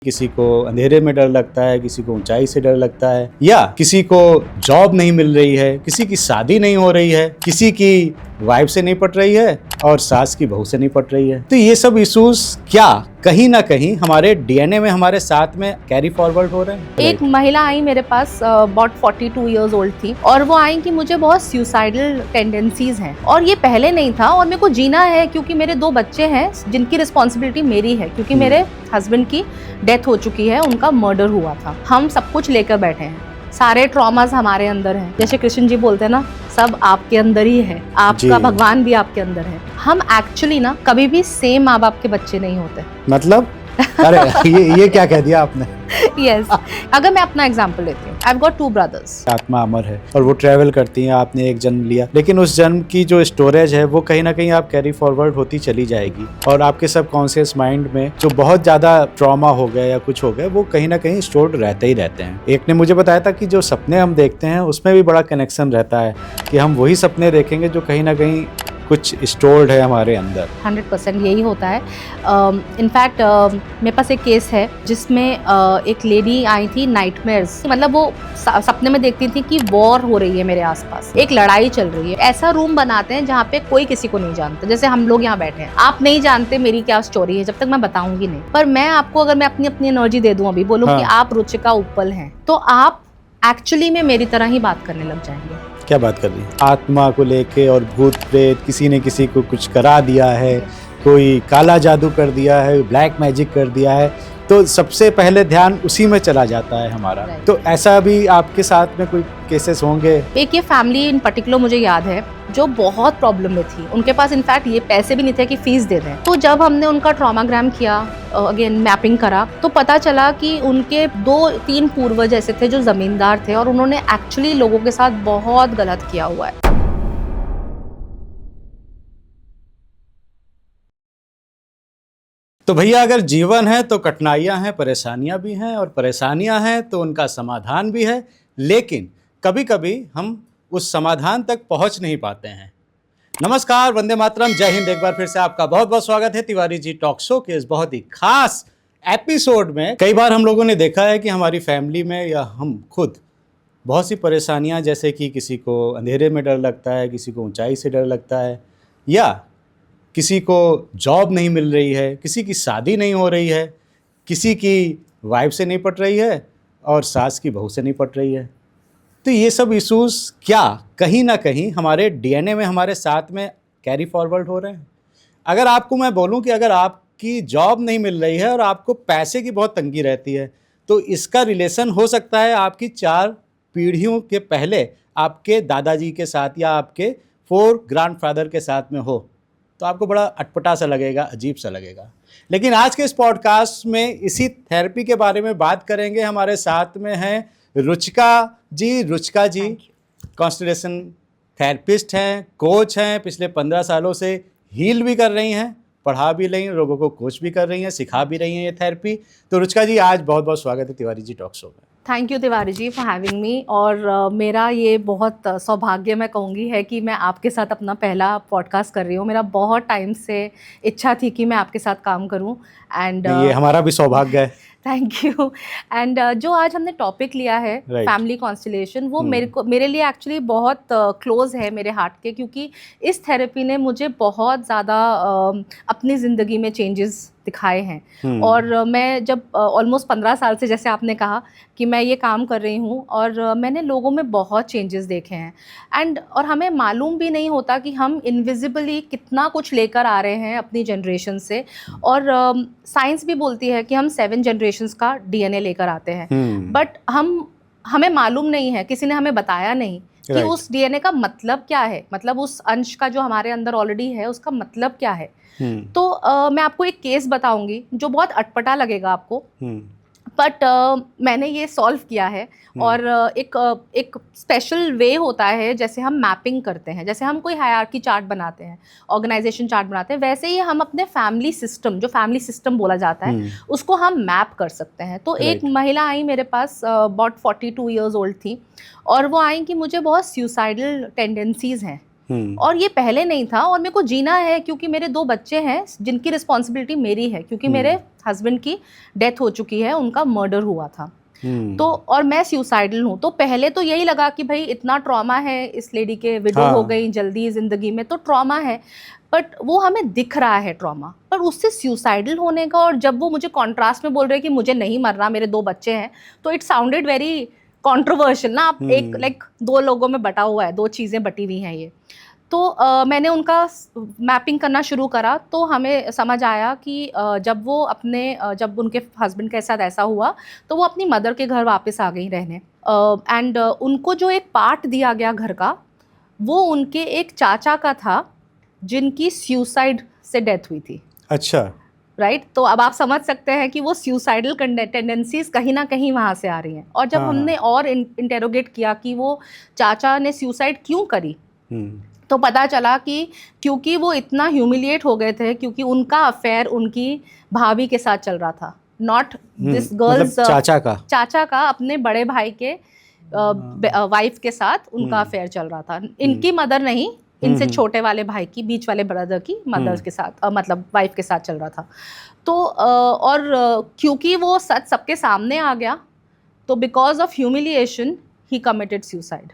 किसी को अंधेरे में डर लगता है, किसी को ऊंचाई से डर लगता है, या किसी को जॉब नहीं मिल रही है, किसी की शादी नहीं हो रही है, किसी की वाइफ से नहीं पट रही है और सास की बहू से नहीं पट रही है। तो ये सब इश्यूज क्या कहीं ना कहीं हमारे डीएनए में, हमारे साथ में कैरी फॉरवर्ड हो रहे हैं। एक महिला आई मेरे पास, अबाउट 42 इयर्स ओल्ड थी, और वो आई कि मुझे बहुत सुसाइडल टेंडेंसीज हैं और ये पहले नहीं था और मेरे को जीना है क्योंकि मेरे 2 बच्चे हैं जिनकी रिस्पॉन्सिबिलिटी मेरी है, क्योंकि मेरे हस्बैंड की डेथ हो चुकी है, उनका मर्डर हुआ था। हम सब कुछ लेकर बैठे हैं, सारे ट्रॉमास हमारे अंदर हैं। जैसे कृष्ण जी बोलते हैं ना, सब आपके अंदर ही है, आपका भगवान भी आपके अंदर है। हम एक्चुअली ना कभी भी सेम माँ बाप के बच्चे नहीं होते। मतलब अरे ये क्या कह दिया आपने। यस अगर मैं अपना एग्जांपल लेती हूँ, आई हैव गॉट 2 ब्रदर्स। आत्मा अमर है और वो ट्रेवल करती हैं। आपने एक जन्म लिया, लेकिन उस जन्म की जो स्टोरेज है वो कहीं ना कहीं आप कैरी फॉरवर्ड होती चली जाएगी और आपके सबकॉन्शियस माइंड में जो बहुत ज्यादा ट्रॉमा हो गया या कुछ हो गया वो कहीं ना कहीं स्टोर्ड रहते ही रहते हैं। एक ने मुझे बताया था कि जो सपने हम देखते हैं उसमें भी बड़ा कनेक्शन रहता है, कि हम वही सपने देखेंगे जो कहीं ना कहीं कुछ स्टोर्ड है हमारे अंदर। 100% यही होता है। इनफैक्ट मेरे पास एक केस है जिसमें एक लेडी आई थी, नाइटमेयर्स, मतलब वो सपने में देखती थी कि वॉर हो रही है मेरे आसपास, एक लड़ाई चल रही है। ऐसा रूम बनाते हैं जहाँ पे कोई किसी को नहीं जानता, जैसे हम लोग यहाँ बैठे हैं, आप नहीं जानते मेरी क्या स्टोरी है जब तक मैं बताऊंगी नहीं। पर मैं आपको, अगर मैं अपनी एनर्जी दे दूं, अभी बोलूं कि आप रुचिका उपल हैं, तो आप एक्चुअली में मेरी तरह ही बात करने लग जाएंगे। क्या बात कर रही है? आत्मा को लेके और भूत प्रेत, किसी ने किसी को कुछ करा दिया है, कोई काला जादू कर दिया है, ब्लैक मैजिक कर दिया है, तो सबसे पहले ध्यान उसी में चला जाता है हमारा। तो ऐसा भी आपके साथ में कोई केसेस होंगे? एक ये फैमिली इन पर्टिकुलर मुझे याद है जो बहुत प्रॉब्लम में थी। उनके पास इनफैक्ट ये पैसे भी नहीं थे कि फीस दे दें। तो जब हमने उनका ट्रॉमाग्राम किया, अगेन मैपिंग करा, तो पता चला कि उनके 2-3 पूर्वज ऐसे थे जो जमींदार थे और उन्होंने एक्चुअली लोगों के साथ बहुत गलत किया हुआ है। तो भैया, अगर जीवन है तो कठिनाइयां हैं, परेशानियां भी हैं, और परेशानियां हैं तो उनका समाधान भी है, लेकिन कभी कभी हम उस समाधान तक पहुंच नहीं पाते हैं। नमस्कार, वंदे मातरम, जय हिंद। एक बार फिर से आपका बहुत बहुत स्वागत है तिवारी जी टॉक शो के इस बहुत ही खास एपिसोड में। कई बार हम लोगों ने देखा है कि हमारी फैमिली में या हम खुद बहुत सी परेशानियां, जैसे कि किसी को अंधेरे में डर लगता है, किसी को ऊंचाई से डर लगता है, या किसी को जॉब नहीं मिल रही है, किसी की शादी नहीं हो रही है, किसी की वाइफ से नहीं पट रही है और सास की बहू से नहीं पट रही है। तो ये सब इश्यूज क्या कहीं ना कहीं हमारे डीएनए में, हमारे साथ में कैरी फॉरवर्ड हो रहे हैं। अगर आपको मैं बोलूं कि अगर आपकी जॉब नहीं मिल रही है और आपको पैसे की बहुत तंगी रहती है, तो इसका रिलेशन हो सकता है आपकी 4 पीढ़ियों के पहले आपके दादाजी के साथ या आपके 4 ग्रैंडफादर के साथ में हो, तो आपको बड़ा अटपटा सा लगेगा, अजीब सा लगेगा। लेकिन आज के इस पॉडकास्ट में इसी थेरेपी के बारे में बात करेंगे। हमारे साथ में हैं रुचिका जी। रुचिका जी कॉन्स्टेलेशन थेरेपिस्ट हैं, कोच हैं, पिछले 15 सालों से हील भी कर रही हैं, पढ़ा भी रही हैं, लोगों को कोच भी कर रही हैं, सिखा भी रही हैं ये थेरेपी। तो रुचिका जी, आज बहुत बहुत स्वागत है तिवारी जी टॉक शो में। Thank you Tiwari ji for having me. और मेरा ये बहुत सौभाग्य मैं कहूँगी है कि मैं आपके साथ अपना पहला पॉडकास्ट कर रही हूँ। मेरा बहुत टाइम से इच्छा थी कि मैं आपके साथ काम करूँ, एंड ये हमारा भी सौभाग्य है। Thank you. एंड जो आज हमने टॉपिक लिया है, फैमिली कॉन्स्टेलेशन, वो मेरे लिए एक्चुअली बहुत क्लोज है मेरे हार्ट के, क्योंकि इस थेरेपी ने मुझे बहुत ज़्यादा अपनी ज़िंदगी में चेंजेस दिखाए हैं। और मैं जब ऑलमोस्ट 15 साल से, जैसे आपने कहा, कि मैं ये काम कर रही हूँ, और मैंने लोगों में बहुत चेंजेस देखे हैं। और हमें मालूम भी नहीं होता कि हम इनविजिबली कितना कुछ लेकर आ रहे हैं अपनी जनरेशन से। और साइंस भी बोलती है कि हम 7 जनरेशन्स का डीएनए लेकर आते हैं, बट हमें मालूम नहीं है, किसी ने हमें बताया नहीं कि उस डीएनए का मतलब क्या है, मतलब उस अंश का जो हमारे अंदर ऑलरेडी है उसका मतलब क्या है। तो मैं आपको एक केस बताऊंगी जो बहुत अटपटा लगेगा आपको, बट मैंने ये सॉल्व किया है। और एक स्पेशल वे होता है, जैसे हम मैपिंग करते हैं, जैसे हम कोई हायरार्की चार्ट बनाते हैं, ऑर्गेनाइजेशन चार्ट बनाते हैं, वैसे ही हम अपने फैमिली सिस्टम, जो फैमिली सिस्टम बोला जाता है, उसको हम मैप कर सकते हैं। तो एक महिला आई मेरे पास, अबाउट 42 इयर्स ओल्ड थी, और वो आई कि मुझे बहुत सुसाइडल टेंडेंसीज हैं, और ये पहले नहीं था, और मेरे को जीना है क्योंकि मेरे 2 बच्चे हैं जिनकी रिस्पॉन्सिबिलिटी मेरी है, क्योंकि मेरे हस्बैंड की डेथ हो चुकी है, उनका मर्डर हुआ था। तो और मैं सुसाइडल हूँ। तो पहले तो यही लगा कि भाई इतना ट्रॉमा है, इस लेडी के विडो हो गई जल्दी ज़िंदगी में, तो ट्रॉमा है, बट वो हमें दिख रहा है ट्रॉमा, पर उससे सुसाइडल होने का, और जब वो मुझे कॉन्ट्रास्ट में बोल रहे हैं कि मुझे नहीं मरना, मेरे 2 बच्चे हैं, तो इट साउंडेड वेरी कॉन्ट्रोवर्शियल ना। आप एक लाइक 2 लोगों में बटा हुआ है, 2 चीज़ें बटी हुई हैं ये। तो मैंने उनका मैपिंग करना शुरू करा, तो हमें समझ आया कि जब उनके हस्बैंड के साथ ऐसा हुआ, तो वो अपनी मदर के घर वापस आ गई रहने, एंड उनको जो एक पार्ट दिया गया घर का, वो उनके एक चाचा का था जिनकी सुसाइड से डेथ हुई थी। अच्छा, राइट। तो अब आप समझ सकते हैं कि वो सुसाइडल टेंडेंसीज कहीं ना कहीं वहाँ से आ रही हैं। और जब हमने और इंटेरोगेट किया कि वो चाचा ने सुसाइड क्यों करी, तो पता चला कि क्योंकि वो इतना ह्यूमिलिएट हो गए थे, क्योंकि उनका अफेयर उनकी भाभी के साथ चल रहा था, नॉट दिस गर्ल्स, चाचा का अपने बड़े भाई के वाइफ के साथ उनका अफेयर चल रहा था। इनकी मदर नहीं, इनसे छोटे वाले भाई की, बीच वाले ब्रदर की मदर के साथ, मतलब वाइफ के साथ चल रहा था। तो और क्योंकि वो सच सबके सामने आ गया, तो because of humiliation he committed suicide.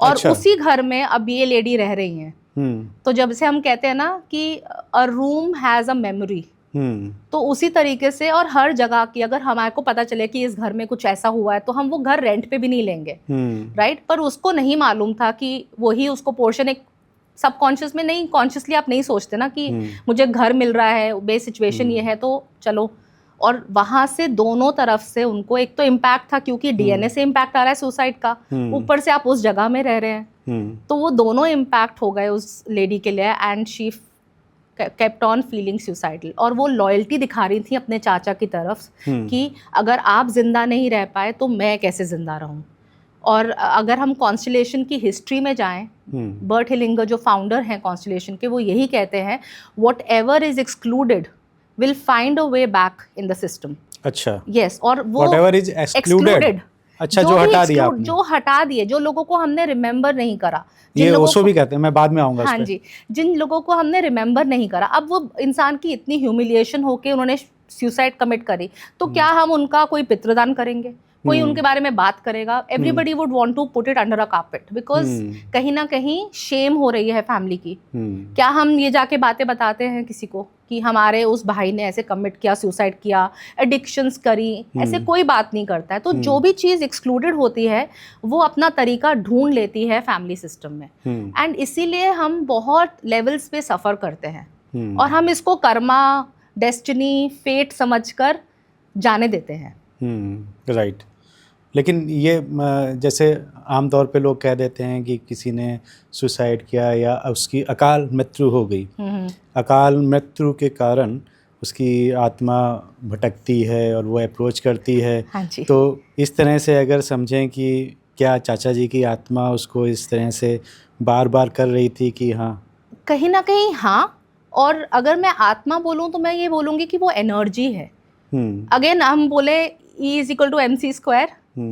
और अच्छा। उसी घर में अब ये लेडी रह रही हैं। तो जब से हम कहते हैं ना कि अ रूम हैज़ अ मेमोरी, तो उसी तरीके से, और हर जगह की अगर हमारे को पता चले कि इस घर में कुछ ऐसा हुआ है, तो हम वो घर रेंट पे भी नहीं लेंगे, राइट। पर उसको नहीं मालूम था कि वही उसको पोर्शन, एक सबकॉन्शियस में, नहीं कॉन्शियसली आप नहीं सोचते ना कि मुझे घर मिल रहा है, बेस सिचुएशन ये है, तो चलो। और वहां से दोनों तरफ से उनको एक तो इम्पैक्ट था, क्योंकि डीएनए से इम्पैक्ट आ रहा है सुसाइड का, ऊपर से आप उस जगह में रह रहे हैं, तो वो दोनों इम्पैक्ट हो गए उस लेडी के लिए, and she kept on feeling suicidal. और वो लॉयल्टी दिखा रही थी अपने चाचा की तरफ कि अगर आप जिंदा नहीं रह पाए तो मैं कैसे जिंदा रहूं। और अगर हम कॉन्स्टलेशन की हिस्ट्री में जाएं, बर्ट हेलिंगर जो फाउंडर हैं कॉन्स्टलेशन के, वो यही कहते हैं, what ever is excluded will find a way back in the system. अच्छा, यस। और वो व्हाटएवर इज एक्सक्लूडेड, अच्छा, जो हटा दिया आपने, जो हटा दिए, जो लोगों को हमने रिमेंबर नहीं करा, ये ओशो भी कहते हैं, मैं बाद में आऊंगा। हाँ जी, जिन लोगों को हमने रिमेंबर नहीं करा, अब वो इंसान की इतनी ह्यूमिलिएशन होके उन्होंने सुसाइड कमिट करी, तो क्या हम उनका कोई पितृदान करेंगे, कोई उनके बारे में बात करेगा? Everybody would want to put it under a carpet, because कहीं ना कहीं शेम हो रही है फैमिली की। क्या हम ये जाके बातें बताते हैं किसी को कि हमारे उस भाई ने ऐसे कमिट किया, सुसाइड किया, एडिक्शंस करी? ऐसे कोई बात नहीं करता है। तो जो भी चीज़ एक्सक्लूडेड होती है वो अपना तरीका ढूंढ लेती है फैमिली सिस्टम में, एंड इसीलिए हम बहुत लेवल्स पे सफ़र करते हैं, और हम इसको कर्मा, डेस्टिनी, फेट समझकर जाने देते हैं। राइट। लेकिन ये जैसे आमतौर पे लोग कह देते हैं कि किसी ने सुसाइड किया या उसकी अकाल मृत्यु हो गई, अकाल मृत्यु के कारण उसकी आत्मा भटकती है और वो अप्रोच करती है। हाँ जी। तो इस तरह से अगर समझें कि क्या चाचा जी की आत्मा उसको इस तरह से बार बार कर रही थी कि हाँ, कहीं ना कहीं हाँ। और अगर मैं आत्मा बोलूँ तो मैं ये बोलूँगी कि वो एनर्जी है। अगेन हम बोले E=mc²,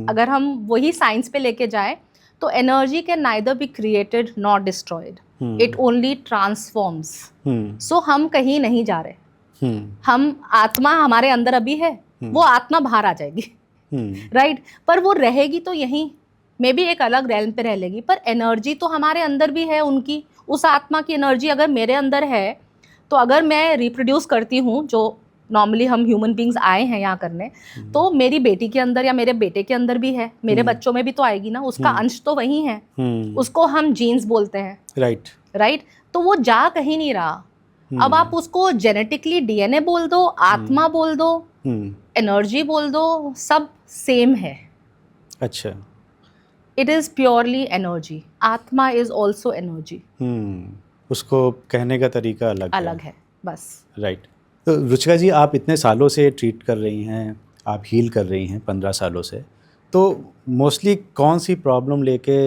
अगर हम वही साइंस पे लेके जाएं तो energy can neither be created not destroyed, it only transforms. So हम कहीं नहीं जा रहे, हम आत्मा हमारे अंदर अभी है, वो आत्मा बाहर आ जाएगी, राइट। पर वो रहेगी तो यहीं, मे बी एक अलग रैल्म पे रह लेगी, पर एनर्जी तो हमारे अंदर भी है उनकी। उस आत्मा की एनर्जी अगर मेरे अंदर है, तो अगर मैं रिप्रोड्यूस करती हूँ, जो नॉर्मली हम ह्यूमन बींग्स आए हैं यहाँ करने, तो मेरी बेटी के अंदर या मेरे बेटे के अंदर भी है, मेरे बच्चों में भी तो आएगी ना, उसका अंश तो वही है। उसको हम जीन्स बोलते हैं, राइट। तो वो जा कहीं नहीं रहा। अब आप उसको जेनेटिकली डीएनए बोल दो, आत्मा बोल दो, एनर्जी बोल दो, सब सेम है। अच्छा, इट इज प्योरली एनर्जी। आत्मा इज ऑल्सो एनर्जी। उसको कहने का तरीका अलग है बस। राइट। तो रुचिका जी, आप इतने सालों से ट्रीट कर रही हैं, आप हील कर रही हैं 15 सालों से, तो मोस्टली कौन सी प्रॉब्लम लेके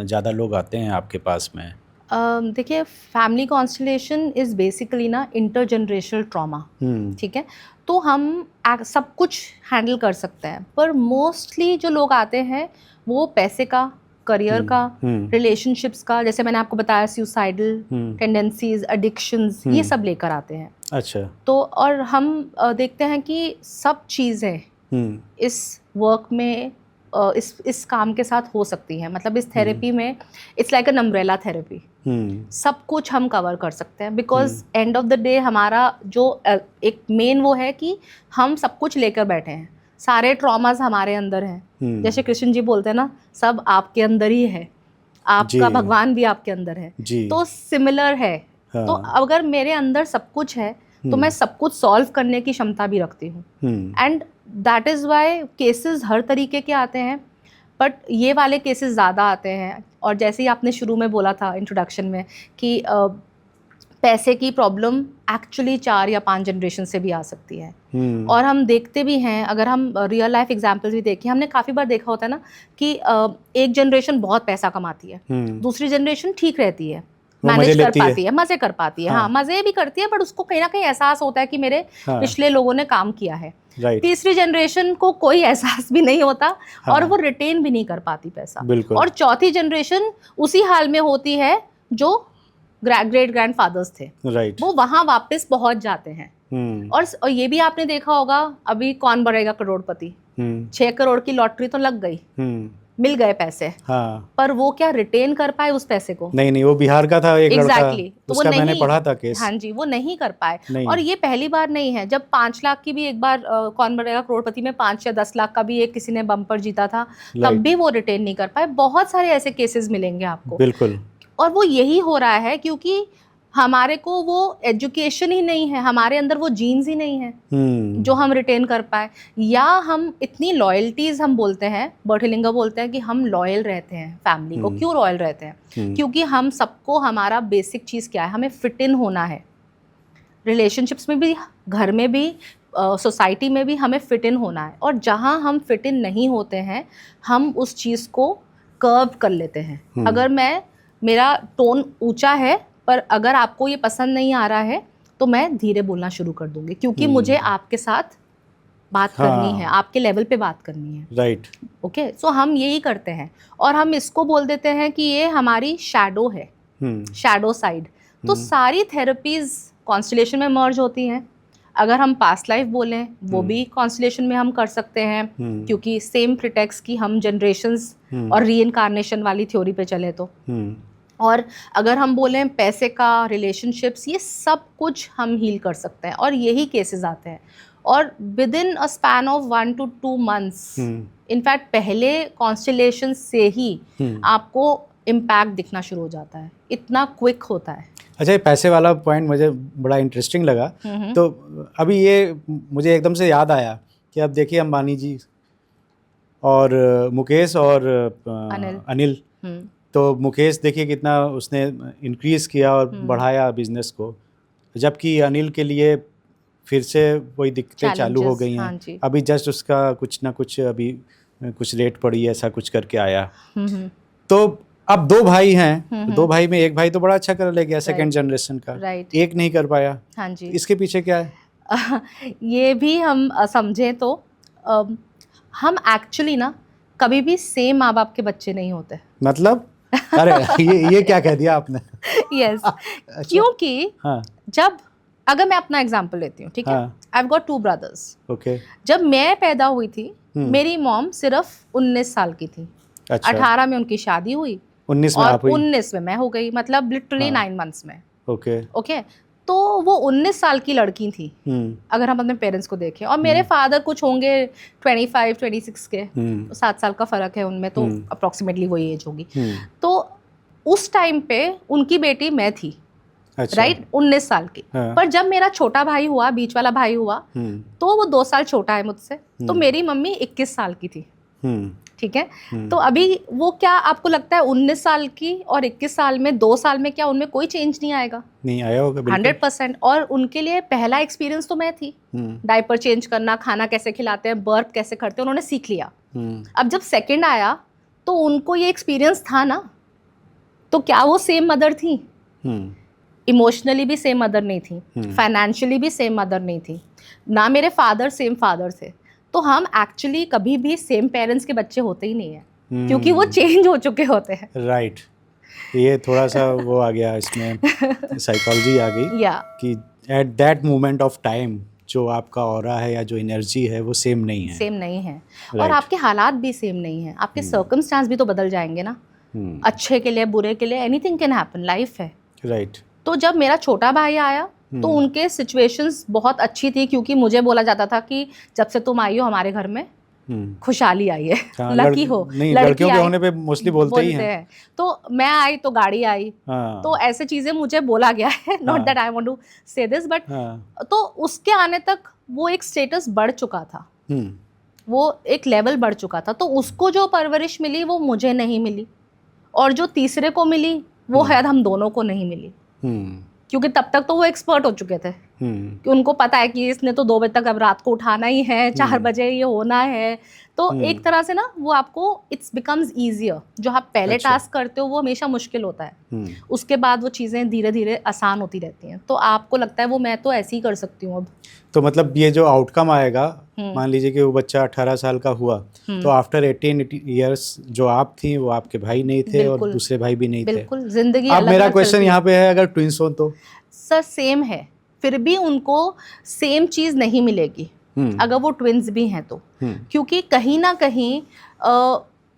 ज़्यादा लोग आते हैं आपके पास में? देखिए, फैमिली कॉन्स्टलेशन इज़ बेसिकली ना इंटरजनरेशनल ट्रॉमा, ठीक है। तो हम सब कुछ हैंडल कर सकते हैं, पर मोस्टली जो लोग आते हैं वो पैसे का, करियर का, रिलेशनशिप्स का, जैसे मैंने आपको बताया सुसाइडल टेंडेंसीज, एडिक्शंस, ये सब लेकर आते हैं। अच्छा। तो और हम देखते हैं कि सब चीज़ें इस वर्क में इस काम के साथ हो सकती हैं। मतलब इस थेरेपी में it's like an umbrella therapy, सब कुछ हम कवर कर सकते हैं। Because end of the day हमारा जो एक मेन वो है कि हम सब कुछ लेकर बैठे हैं, सारे ट्रॉमास हमारे अंदर हैं। जैसे कृष्ण जी बोलते हैं ना, सब आपके अंदर ही है, आपका भगवान भी आपके अंदर है, तो सिमिलर है। हाँ। तो अगर मेरे अंदर सब कुछ है तो मैं सब कुछ सॉल्व करने की क्षमता भी रखती हूँ। And that is why cases हर तरीके के आते हैं, बट ये वाले केसेस ज़्यादा आते हैं। और जैसे ही आपने शुरू में बोला था इंट्रोडक्शन में कि पैसे की प्रॉब्लम एक्चुअली 4 या 5 जनरेशन से भी आ सकती है। और हम देखते भी हैं, अगर हम रियल लाइफ एग्जांपल्स भी देखें, हमने काफ़ी बार देखा होता है ना कि एक जनरेशन बहुत पैसा कमाती है, दूसरी जनरेशन ठीक रहती है, मैनेज कर पाती है, मज़े कर पाती है। हाँ, मज़े भी करती है, बट उसको कहीं ना कहीं एहसास होता है कि मेरे पिछले लोगों ने काम किया है। तीसरी जनरेशन को कोई एहसास भी नहीं होता और वो रिटेन भी नहीं कर पाती पैसा। और चौथी जनरेशन उसी हाल में होती है जो ग्रेट ग्रैंडफादर्स थे, वो वहां वापस पहुंच जाते हैं। और ये भी आपने देखा होगा, अभी कौन बनेगा करोड़पति, 6 करोड़ की लॉटरी तो लग गई, मिल गए पैसे, हाँ। पर वो क्या रिटेन कर पाए उस पैसे को? नहीं, वो बिहार का था एक लड़का, तो उसका वो मैंने पढ़ा था केस। हाँ जी, वो नहीं कर पाए। और ये पहली बार नहीं है, जब 5 लाख की भी एक बार कौन बनेगा करोड़पति में 5 या 10 लाख का भी एक किसी ने बम्पर जीता था, तब भी वो रिटेन नहीं कर पाए। बहुत सारे ऐसे केसेस मिलेंगे आपको। बिल्कुल। और वो यही हो रहा है क्योंकि हमारे को वो एजुकेशन ही नहीं है, हमारे अंदर वो जीन्स ही नहीं है जो हम रिटेन कर पाए। या हम इतनी लॉयल्टीज हम बोलते हैं, बर्टलिंगर बोलते हैं कि हम लॉयल रहते हैं फैमिली को। क्यों लॉयल रहते हैं? क्योंकि हम सबको, हमारा बेसिक चीज़ क्या है, हमें फिट इन होना है। रिलेशनशिप्स में भी, घर में भी, सोसाइटी में भी हमें फिट इन होना है। और जहाँ हम फिट इन नहीं होते हैं, हम उस चीज़ को कर्व कर लेते हैं। अगर मेरा टोन ऊंचा है, पर अगर आपको ये पसंद नहीं आ रहा है तो मैं धीरे बोलना शुरू कर दूंगी, क्योंकि मुझे आपके साथ बात करनी है, आपके लेवल पे बात करनी है। राइट। ओके, सो हम यही करते हैं और हम इसको बोल देते हैं कि ये हमारी शैडो है, शैडो साइड। तो सारी थेरेपीज कॉन्स्टलेशन में मर्ज होती हैं। अगर हम पास्ट लाइफ बोलें, वो भी कॉन्स्टलेशन में हम कर सकते हैं, क्योंकि सेम प्रिटेक्स की हम जनरेशंस और रीइंकार्नेशन वाली थ्योरी पे चले तो। और अगर हम बोलें पैसे का, रिलेशनशिप्स, ये सब कुछ हम हील कर सकते हैं। और यही केसेस आते हैं और with in a span of 1 to 2 months, in fact पहले कॉन्स्टलेशन से ही आपको इम्पैक्ट दिखना शुरू हो जाता है, इतना क्विक होता है। अच्छा, ये पैसे वाला पॉइंट मुझे बड़ा इंटरेस्टिंग लगा। तो अभी ये मुझे एकदम से याद आया कि अब देखिए अंबानी जी और मुकेश और अनिल। तो मुकेश देखिए कितना उसने इंक्रीज़ किया और बढ़ाया बिजनेस को, जबकि अनिल के लिए फिर से वही दिक्कतें चालू हो गई हैं। हाँ, अभी जस्ट उसका कुछ ना कुछ अभी कुछ रेट पड़ी, ऐसा कुछ करके आया। तो अब 2 भाई हैं, 2 भाई में एक भाई तो बड़ा अच्छा कर ले गया, सेकंड जनरेशन का, एक नहीं कर पाया। हाँ जी। इसके पीछे क्या है? ये भी हम समझें तो हम एक्चुअली ना कभी भी सेम माँ बाप के बच्चे नहीं होते। मतलब अरे ये क्या कह दिया आपने? यस। क्योंकि हाँ। जब, अगर मैं अपना एग्जांपल लेती हूँ, ठीक है, I have got 2 brothers. Okay. जब मैं पैदा हुई थी, मेरी मॉम सिर्फ 19 साल की थी। अच्छा। 18 में उनकी शादी हुई, 19 में और 19 में मैं हो गई, मतलब लिटरली 9 months में। ओके। ओके, तो वो 19 साल की लड़की थी अगर हम अपने पेरेंट्स को देखें। और मेरे फादर कुछ होंगे 25-26 के, 7 साल का फ़र्क है उनमें, तो अप्रॉक्सीमेटली वही एज होगी। तो उस टाइम पे उनकी बेटी मैं थी। अच्छा। राइट, 19 साल की। हाँ। पर जब मेरा छोटा भाई हुआ, बीच वाला भाई हुआ, तो वो 2 साल छोटा है मुझसे, तो मेरी मम्मी 21 साल की थी। ठीक है। तो अभी वो क्या आपको लगता है 19 साल की और 21 साल में, 2 साल में क्या उनमें कोई चेंज नहीं आएगा? नहीं आया होगा, 100%। और उनके लिए पहला एक्सपीरियंस तो मैं थी, डायपर चेंज करना, खाना कैसे खिलाते हैं, बर्थ कैसे करते हैं, उन्होंने सीख लिया। अब जब सेकंड आया तो उनको ये एक्सपीरियंस था ना, तो क्या वो सेम मदर थी? इमोशनली भी सेम मदर नहीं थी, फाइनेंशियली भी सेम मदर नहीं थी, ना मेरे फादर सेम फादर थे। तो हम एक्चुअली कभी भी सेम पेरेंट्स के बच्चे होते ही नहीं हैं। क्योंकि वो चेंज हो चुके होते हैं। राइट, ये थोड़ा सा वो आ गया इसमें, साइकोलॉजी आ गई या कि at that moment of time जो आपका ऑरा है या जो एनर्जी है वो सेम नहीं है। सेम नहीं है, और Right. आपके हालात भी सेम नहीं है, आपके सर्कमस्टांस भी तो बदल जाएंगे ना, अच्छे के लिए बुरे के लिए, एनीथिंग कैन हैपन, लाइफ है। राइट। तो जब मेरा छोटा भाई आया तो उनके सिचुएशंस बहुत अच्छी थी, क्योंकि मुझे बोला जाता था कि जब से तुम आई हो हमारे घर में खुशहाली आई है। लकी हो, नहीं, लड़की लड़कियों के आई, होने पे मोस्टली बोलते ही हैं। तो मैं आई तो गाड़ी आई। हाँ। तो ऐसे चीजें मुझे बोला गया है, not that I want to say this, but तो उसके आने तक वो एक स्टेटस बढ़ चुका था, वो एक लेवल बढ़ चुका था। तो उसको जो परवरिश मिली वो मुझे नहीं मिली, और जो तीसरे को मिली वो शायद हम दोनों को नहीं मिली, क्योंकि तब तक तो वो एक्सपर्ट हो चुके थे कि उनको पता है कि इसने तो 2 बजे तक अब रात को उठाना ही है, 4 बजे ये होना है। तो एक तरह से ना वो आपको इट्स बिकम्स ईजियर। जो आप पहले टास्क करते हो वो हमेशा मुश्किल होता है, उसके बाद वो चीज़ें धीरे धीरे आसान होती रहती हैं। तो आपको लगता है वो मैं तो ऐसे ही कर सकती हूँ अब। तो मतलब ये जो आउटकम आएगा, मान लीजिए कि वो बच्चा 18 साल का हुआ, तो आफ्टर 18 ईयर्स जो आप थी वो आपके भाई नहीं थे और दूसरे भाई भी नहीं थे। बिल्कुल, जिंदगी अब मेरा क्वेश्चन यहाँ पे है, अगर ट्विंस हो तो? सर सेम है, फिर भी उनको सेम चीज़ नहीं मिलेगी अगर वो ट्विंस भी हैं तो, क्योंकि कहीं ना कहीं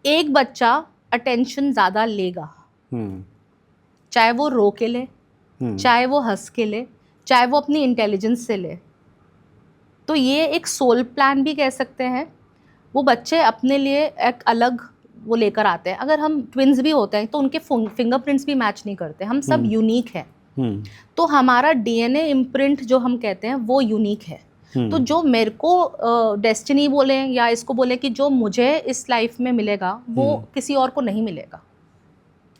एक बच्चा अटेंशन ज़्यादा लेगा, चाहे वो रो के ले, चाहे वो हंस के ले, चाहे वो अपनी इंटेलिजेंस से ले। तो ये एक सोल प्लान भी कह सकते हैं। वो बच्चे अपने लिए एक अलग वो लेकर आते हैं। अगर हम ट्विंस भी होते हैं तो उनके फिंगरप्रिंट्स भी मैच नहीं करते, हम सब यूनिक हैं। तो हमारा डीएनए इम्प्रिंट जो हम कहते हैं वो यूनिक है। तो जो मेरे को डेस्टिनी बोले या इसको बोले कि जो मुझे इस लाइफ में मिलेगा वो किसी और को नहीं मिलेगा।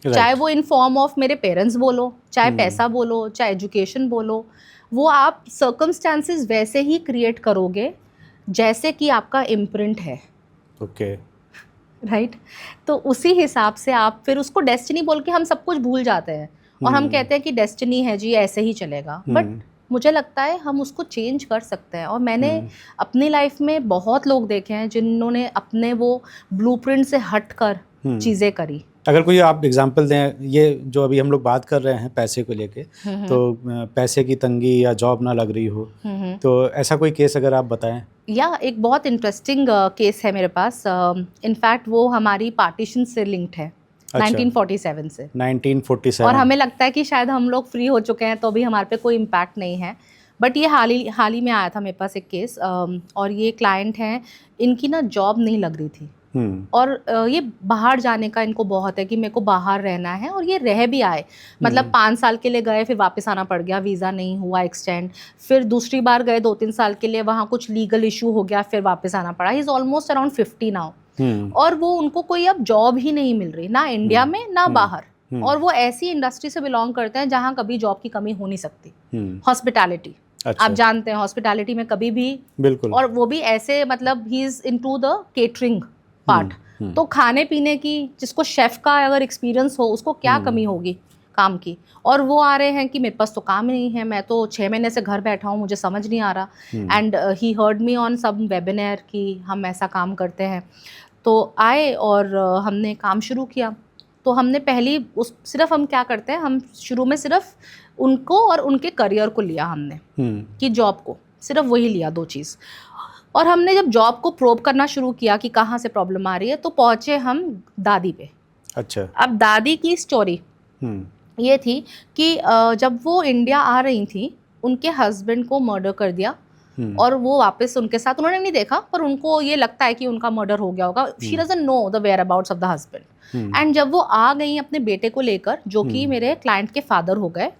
चाहे वो इन फॉर्म ऑफ मेरे पेरेंट्स बोलो, चाहे पैसा बोलो, चाहे एजुकेशन बोलो, वो आप सर्कमस्टांसेस वैसे ही क्रिएट करोगे जैसे कि आपका इम्प्रिंट है। Okay, right. तो उसी हिसाब से आप फिर उसको डेस्टिनी बोल के हम सब कुछ भूल जाते हैं और हम कहते हैं कि डेस्टिनी है जी, ऐसे ही चलेगा। बट मुझे लगता है हम उसको चेंज कर सकते हैं। और मैंने अपनी लाइफ में बहुत लोग देखे हैं जिन्होंने अपने वो ब्लूप्रिंट से हटकर चीज़ें करी। अगर कोई आप एग्जांपल दें, ये जो अभी हम लोग बात कर रहे हैं पैसे को लेके, तो पैसे की तंगी या जॉब ना लग रही हो, तो ऐसा कोई केस अगर आप बताएं। या एक बहुत इंटरेस्टिंग केस है मेरे पास। इनफैक्ट वो हमारी पार्टीशन से लिंक्ड है। अच्छा। 1947 से 1947। और हमें लगता है कि शायद हम लोग फ्री हो चुके हैं तो भी हमारे पे कोई इम्पैक्ट नहीं है, बट ये हाल ही में आया था मेरे पास एक केस। और ये क्लाइंट हैं, इनकी ना जॉब नहीं लग रही थी और ये बाहर जाने का इनको बहुत है कि मेरे को बाहर रहना है, और ये रह भी आए। मतलब 5 साल के लिए गए, फिर वापस आना पड़ गया, वीज़ा नहीं हुआ एक्सटेंड, फिर दूसरी बार गए 2-3 साल के लिए, वहाँ कुछ लीगल इशू हो गया, फिर वापस आना पड़ा। He is almost around 50 now. और वो उनको कोई अब जॉब ही नहीं मिल रही, ना इंडिया में ना बाहर। और वो ऐसी इंडस्ट्री से बिलोंग करते हैं जहाँ कभी जॉब की कमी हो नहीं सकती। हॉस्पिटैलिटी, अच्छा। आप जानते हैं हॉस्पिटैलिटी में कभी भी, बिल्कुल, और वो भी ऐसे, मतलब he is into the catering part. तो खाने पीने की, जिसको शेफ का अगर एक्सपीरियंस हो उसको क्या कमी होगी काम की। और वो आ रहे हैं कि मेरे पास तो काम नहीं है, मैं तो 6 महीने से घर बैठा हूँ, मुझे समझ नहीं आ रहा। And he heard me on some webinar कि हम ऐसा काम करते हैं। तो आए और हमने काम शुरू किया। तो हमने पहली सिर्फ हम क्या करते हैं, हम शुरू में सिर्फ उनको और उनके करियर को लिया हमने, कि जॉब को सिर्फ वही लिया, 2 चीज़। और हमने जब जॉब को प्रोब करना शुरू किया कि कहाँ से प्रॉब्लम आ रही है, तो पहुँचे हम दादी पे। अच्छा। अब दादी की स्टोरी ये थी कि जब वो इंडिया आ रही थी, उनके हस्बैंड को मर्डर कर दिया और वो वापस उनके साथ, उन्होंने नहीं देखा पर उनको ये लगता है कि उनका मर्डर हो गया होगा। She doesn't know the whereabouts of the husband. And जब वो आ गई अपने बेटे को लेकर, जो कि मेरे क्लाइंट के फादर हो गए,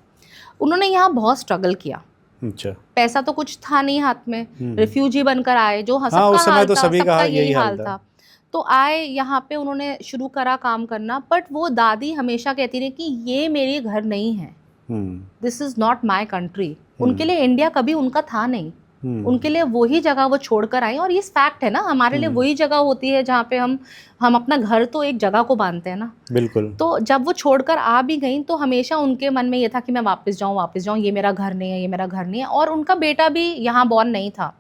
उन्होंने यहाँ बहुत स्ट्रगल किया। अच्छा। पैसा तो कुछ था नहीं हाथ में, रिफ्यूजी बनकर आए, जो सबका हाल था, सबका यही हाल था। तो आए यहाँ पे, उन्होंने शुरू करा काम करना। बट वो दादी हमेशा कहती रही कि ये मेरे घर नहीं है, this is not my country. उनके लिए इंडिया कभी उनका था नहीं, उनके लिए वही जगह वो छोड़कर आई। और ये फैक्ट है ना, हमारे लिए वही जगह होती है जहाँ पे हम अपना घर तो एक जगह को बांधते हैं ना। बिल्कुल। तो जब वो छोड़कर आ भी गई तो हमेशा उनके मन में ये था कि मैं वापस जाऊँ, ये मेरा घर नहीं है, ये मेरा घर नहीं है। और उनका बेटा भी यहाँ बॉर्न नहीं था,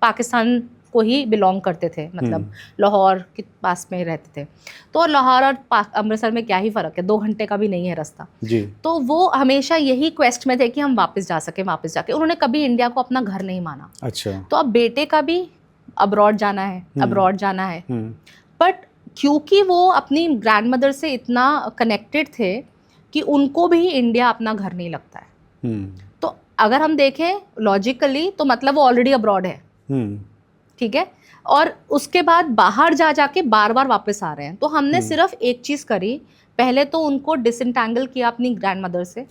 पाकिस्तान को ही बिलोंग करते थे, मतलब लाहौर के पास में रहते थे। तो लाहौर और अमृतसर में क्या ही फ़र्क है, 2 घंटे का भी नहीं है रास्ता जी। तो वो हमेशा यही क्वेस्ट में थे कि हम वापस जा सके, वापस जाके। उन्होंने कभी इंडिया को अपना घर नहीं माना। अच्छा। तो अब बेटे का भी अब्रॉड जाना है, अब्रॉड जाना है, बट क्योंकि वो अपनी ग्रैंडमदर से इतना कनेक्टेड थे कि उनको भी इंडिया अपना घर नहीं लगता है। तो अगर हम देखें लॉजिकली तो मतलब वो ऑलरेडी अब्रॉड है, ठीक है, और उसके बाद बाहर जा जाके बार बार वापस आ रहे हैं। तो हमने सिर्फ एक चीज़ करी, पहले तो उनको डिसएंटैंगल किया अपनी ग्रैंडमदर से।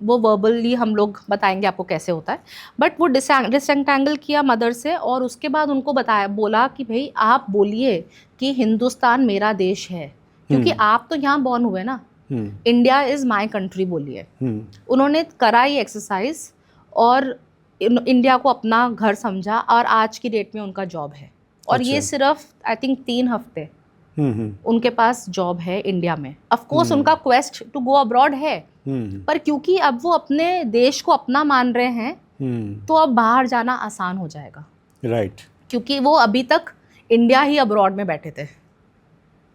वो वर्बली हम लोग बताएंगे आपको कैसे होता है, बट वो डिसएंटैंगल किया मदर से, और उसके बाद उनको बोला कि भाई आप बोलिए कि हिंदुस्तान मेरा देश है, क्योंकि आप तो यहाँ बॉर्न हुए ना, इंडिया इज़ माई कंट्री बोलिए। उन्होंने करा ये एक्सरसाइज और इंडिया को अपना घर समझा, और आज की डेट में उनका जॉब है। और ये सिर्फ आई थिंक 3 हफ्ते उनके पास जॉब है इंडिया में। ऑफ कोर्स उनका क्वेस्ट टू गो अब्रॉड है, पर क्योंकि अब वो अपने देश को अपना मान रहे हैं तो अब बाहर जाना आसान हो जाएगा। राइट। क्योंकि वो अभी तक इंडिया ही अब्रॉड में बैठे थे,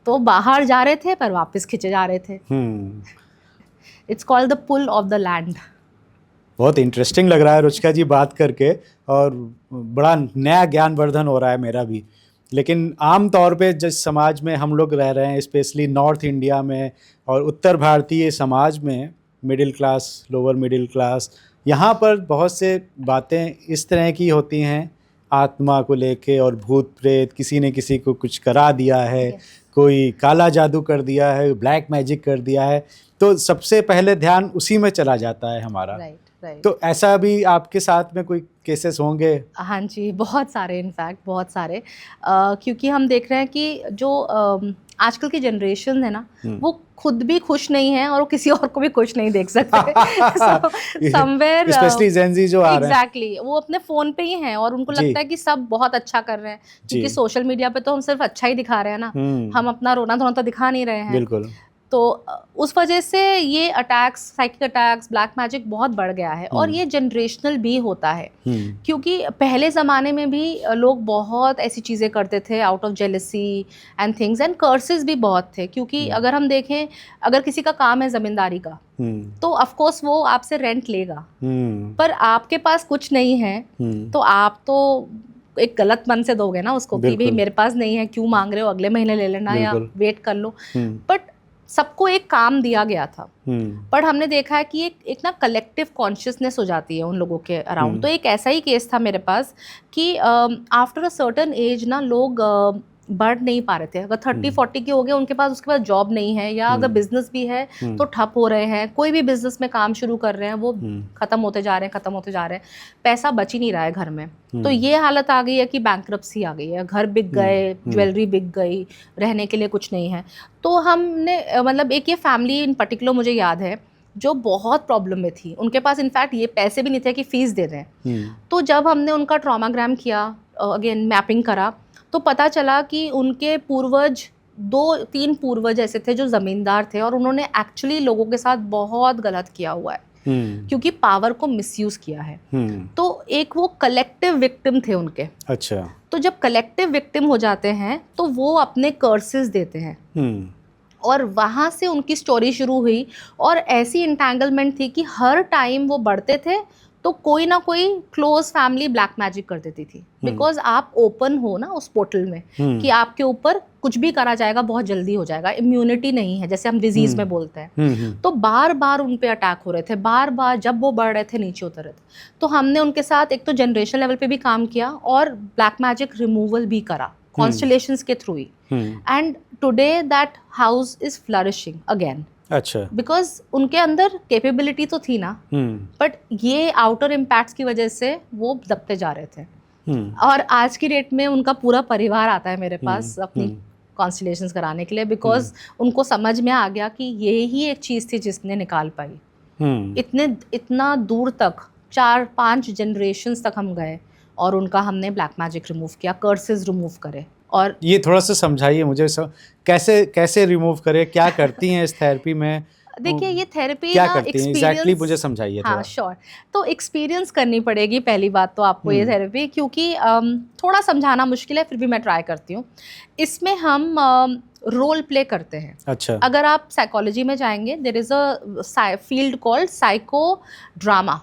तो बाहर जा रहे थे पर वापस खिंचे जा रहे थे। It's called the pull of the land. बहुत इंटरेस्टिंग लग रहा है रुचिका जी बात करके, और बड़ा नया ज्ञानवर्धन हो रहा है मेरा भी। लेकिन आम तौर पे जिस समाज में हम लोग रह रहे हैं, स्पेशली नॉर्थ इंडिया में और उत्तर भारतीय समाज में, middle class, lower middle class, यहाँ पर बहुत से बातें इस तरह की होती हैं आत्मा को लेके, और भूत प्रेत, किसी ने किसी को कुछ करा दिया है, कोई काला जादू कर दिया है, ब्लैक मैजिक कर दिया है, तो सबसे पहले ध्यान उसी में चला जाता है हमारा। तो ऐसा भी आपके साथ में कोई केसेस होंगे? हाँ जी, बहुत सारे, इनफैक्ट बहुत सारे, क्योंकि हम देख रहे हैं कि जो आजकल की जनरेशन है ना, वो खुद भी खुश नहीं है और वो किसी और को भी खुश नहीं देख सकते। समवेयर स्पेशली जेन ज़ी जो आ रहे हैं, एग्जैक्टली, वो अपने फ़ोन पे ही हैं और उनको लगता है कि सब बहुत अच्छा कर रहे हैं, क्योंकि सोशल मीडिया पे तो हम सिर्फ अच्छा ही दिखा रहे हैं ना, हम अपना रोना धोना तो दिखा नहीं रहे हैं। बिल्कुल। तो उस वजह से ये attacks, psychic attacks, black magic बहुत बढ़ गया है, और ये जनरेशनल भी होता है। क्योंकि पहले ज़माने में भी लोग बहुत ऐसी चीज़ें करते थे out of jealousy and things, and curses भी बहुत थे। क्योंकि अगर हम देखें, अगर किसी का काम है ज़मींदारी का, तो ऑफ कोर्स वो आपसे रेंट लेगा, पर आपके पास कुछ नहीं है, तो आप तो एक गलत मन से दोगे ना उसको कि भाई मेरे पास नहीं है, क्यों मांग रहे हो, अगले महीने ले लेना या वेट कर लो। बट सबको एक काम दिया गया था, पर हमने देखा है कि एक ना कलेक्टिव कॉन्शियसनेस हो जाती है उन लोगों के अराउंड। तो एक ऐसा ही केस था मेरे पास कि आफ्टर अ सर्टेन एज ना लोग बढ़ नहीं पा रहे थे। अगर 30-40 के हो गए, उनके पास उसके बाद जॉब नहीं है, या अगर बिजनेस भी है तो ठप हो रहे हैं। कोई भी बिजनेस में काम शुरू कर रहे हैं, वो खत्म होते जा रहे हैं, खत्म होते जा रहे हैं, पैसा बच ही नहीं रहा है घर में। तो ये हालत आ गई है कि बैंकरप्सी आ गई है, घर बिक गए, ज्वेलरी बिक गई, रहने के लिए कुछ नहीं है। तो हमने मतलब एक ये फैमिली इन पर्टिकुलर मुझे याद है जो बहुत प्रॉब्लम में थी। उनके पास इनफैक्ट ये पैसे भी नहीं थे कि फ़ीस दे दें। तो जब हमने उनका ट्रॉमाग्राम किया, अगेन मैपिंग करा, तो पता चला कि उनके पूर्वज 2-3 पूर्वज ऐसे थे जो ज़मींदार थे, और उन्होंने एक्चुअली लोगों के साथ बहुत गलत किया हुआ है, क्योंकि पावर को मिसयूज़ किया है। तो एक वो कलेक्टिव विक्टिम थे उनके। अच्छा। तो जब कलेक्टिव विक्टिम हो जाते हैं तो वो अपने कर्सेस देते हैं, और वहाँ से उनकी स्टोरी शुरू हुई। और ऐसी इंटैंगलमेंट थी कि हर टाइम वो बढ़ते थे तो कोई ना कोई क्लोज फैमिली ब्लैक मैजिक कर देती थी। बिकॉज आप ओपन हो ना उस पोर्टल में कि आपके ऊपर कुछ भी करा जाएगा, बहुत जल्दी हो जाएगा, इम्यूनिटी नहीं है जैसे हम डिजीज में बोलते हैं। तो बार बार उन पे अटैक हो रहे थे, बार बार जब वो बढ़ रहे थे नीचे उतर रहे थे। तो हमने उनके साथ एक तो जनरेशन लेवल पे भी काम किया और ब्लैक मैजिक रिमूवल भी करा कॉन्स्टलेशंस के through he. And today that house is flourishing again. अच्छा। बिकॉज उनके अंदर कैपेबिलिटी तो थी ना, बट ये आउटर इम्पैक्ट्स की वजह से वो दबते जा रहे थे। और आज की डेट में उनका पूरा परिवार आता है मेरे पास अपनी कॉन्स्टलेशंस कराने के लिए, बिकॉज उनको समझ में आ गया कि ये ही एक चीज़ थी जिसने निकाल पाई। इतना दूर तक 4-5 जनरेशन्स तक हम गए और उनका हमने ब्लैक मैजिक रिमूव किया, कर्सेस रिमूव करे। और ये थोड़ा सा समझाइए मुझे, कैसे रिमूव करें, क्या करती हैं इस थेरेपी में? देखिए ये थेरेपी क्या ना करती हैं एग्जैक्टली, मुझे समझाइए हाँ थोड़ा। श्योर। तो एक्सपीरियंस करनी पड़ेगी पहली बात तो आपको ये थेरेपी, क्योंकि थोड़ा समझाना मुश्किल है, फिर भी मैं ट्राई करती हूँ। इसमें हम रोल प्ले करते हैं। अच्छा। अगर आप साइकोलॉजी में जाएंगे, there is a field called psychodrama.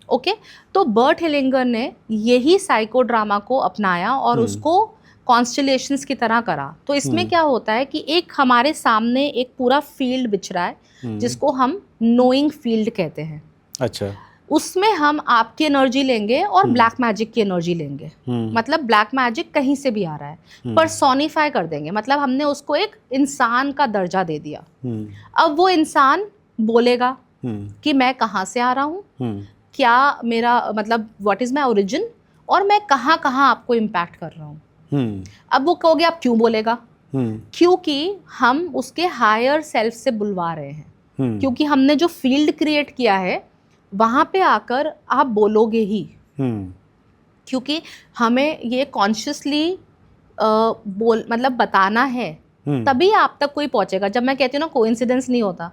Okay, तो बर्ट हेलिंगर ने यही साइको ड्रामा को अपनाया और उसको कॉन्स्टेलेशंस की तरह करा। तो इसमें क्या होता है कि एक हमारे सामने एक पूरा फील्ड बिछ रहा है जिसको हम नोइंग फील्ड कहते हैं। अच्छा। उसमें हम आपकी एनर्जी लेंगे और ब्लैक मैजिक की एनर्जी लेंगे। मतलब ब्लैक मैजिक कहीं से भी आ रहा है, पर्सोनिफाई कर देंगे, मतलब हमने उसको एक इंसान का दर्जा दे दिया। अब वो इंसान बोलेगा कि मैं कहाँ से आ रहा हूँ, क्या मेरा मतलब व्हाट इज माई ओरिजिन, और मैं कहाँ कहाँ आपको इम्पैक्ट कर रहा हूँ। अब वो कहोगे आप क्यों बोलेगा, क्योंकि हम उसके हायर सेल्फ से बुलवा रहे हैं, क्योंकि हमने जो फील्ड क्रिएट किया है वहां पे आकर आप बोलोगे ही, क्योंकि हमें ये कॉन्शियसली बोल मतलब बताना है, तभी आप तक कोई पहुंचेगा। जब मैं कहती हूँ ना कोइंसिडेंस नहीं होता,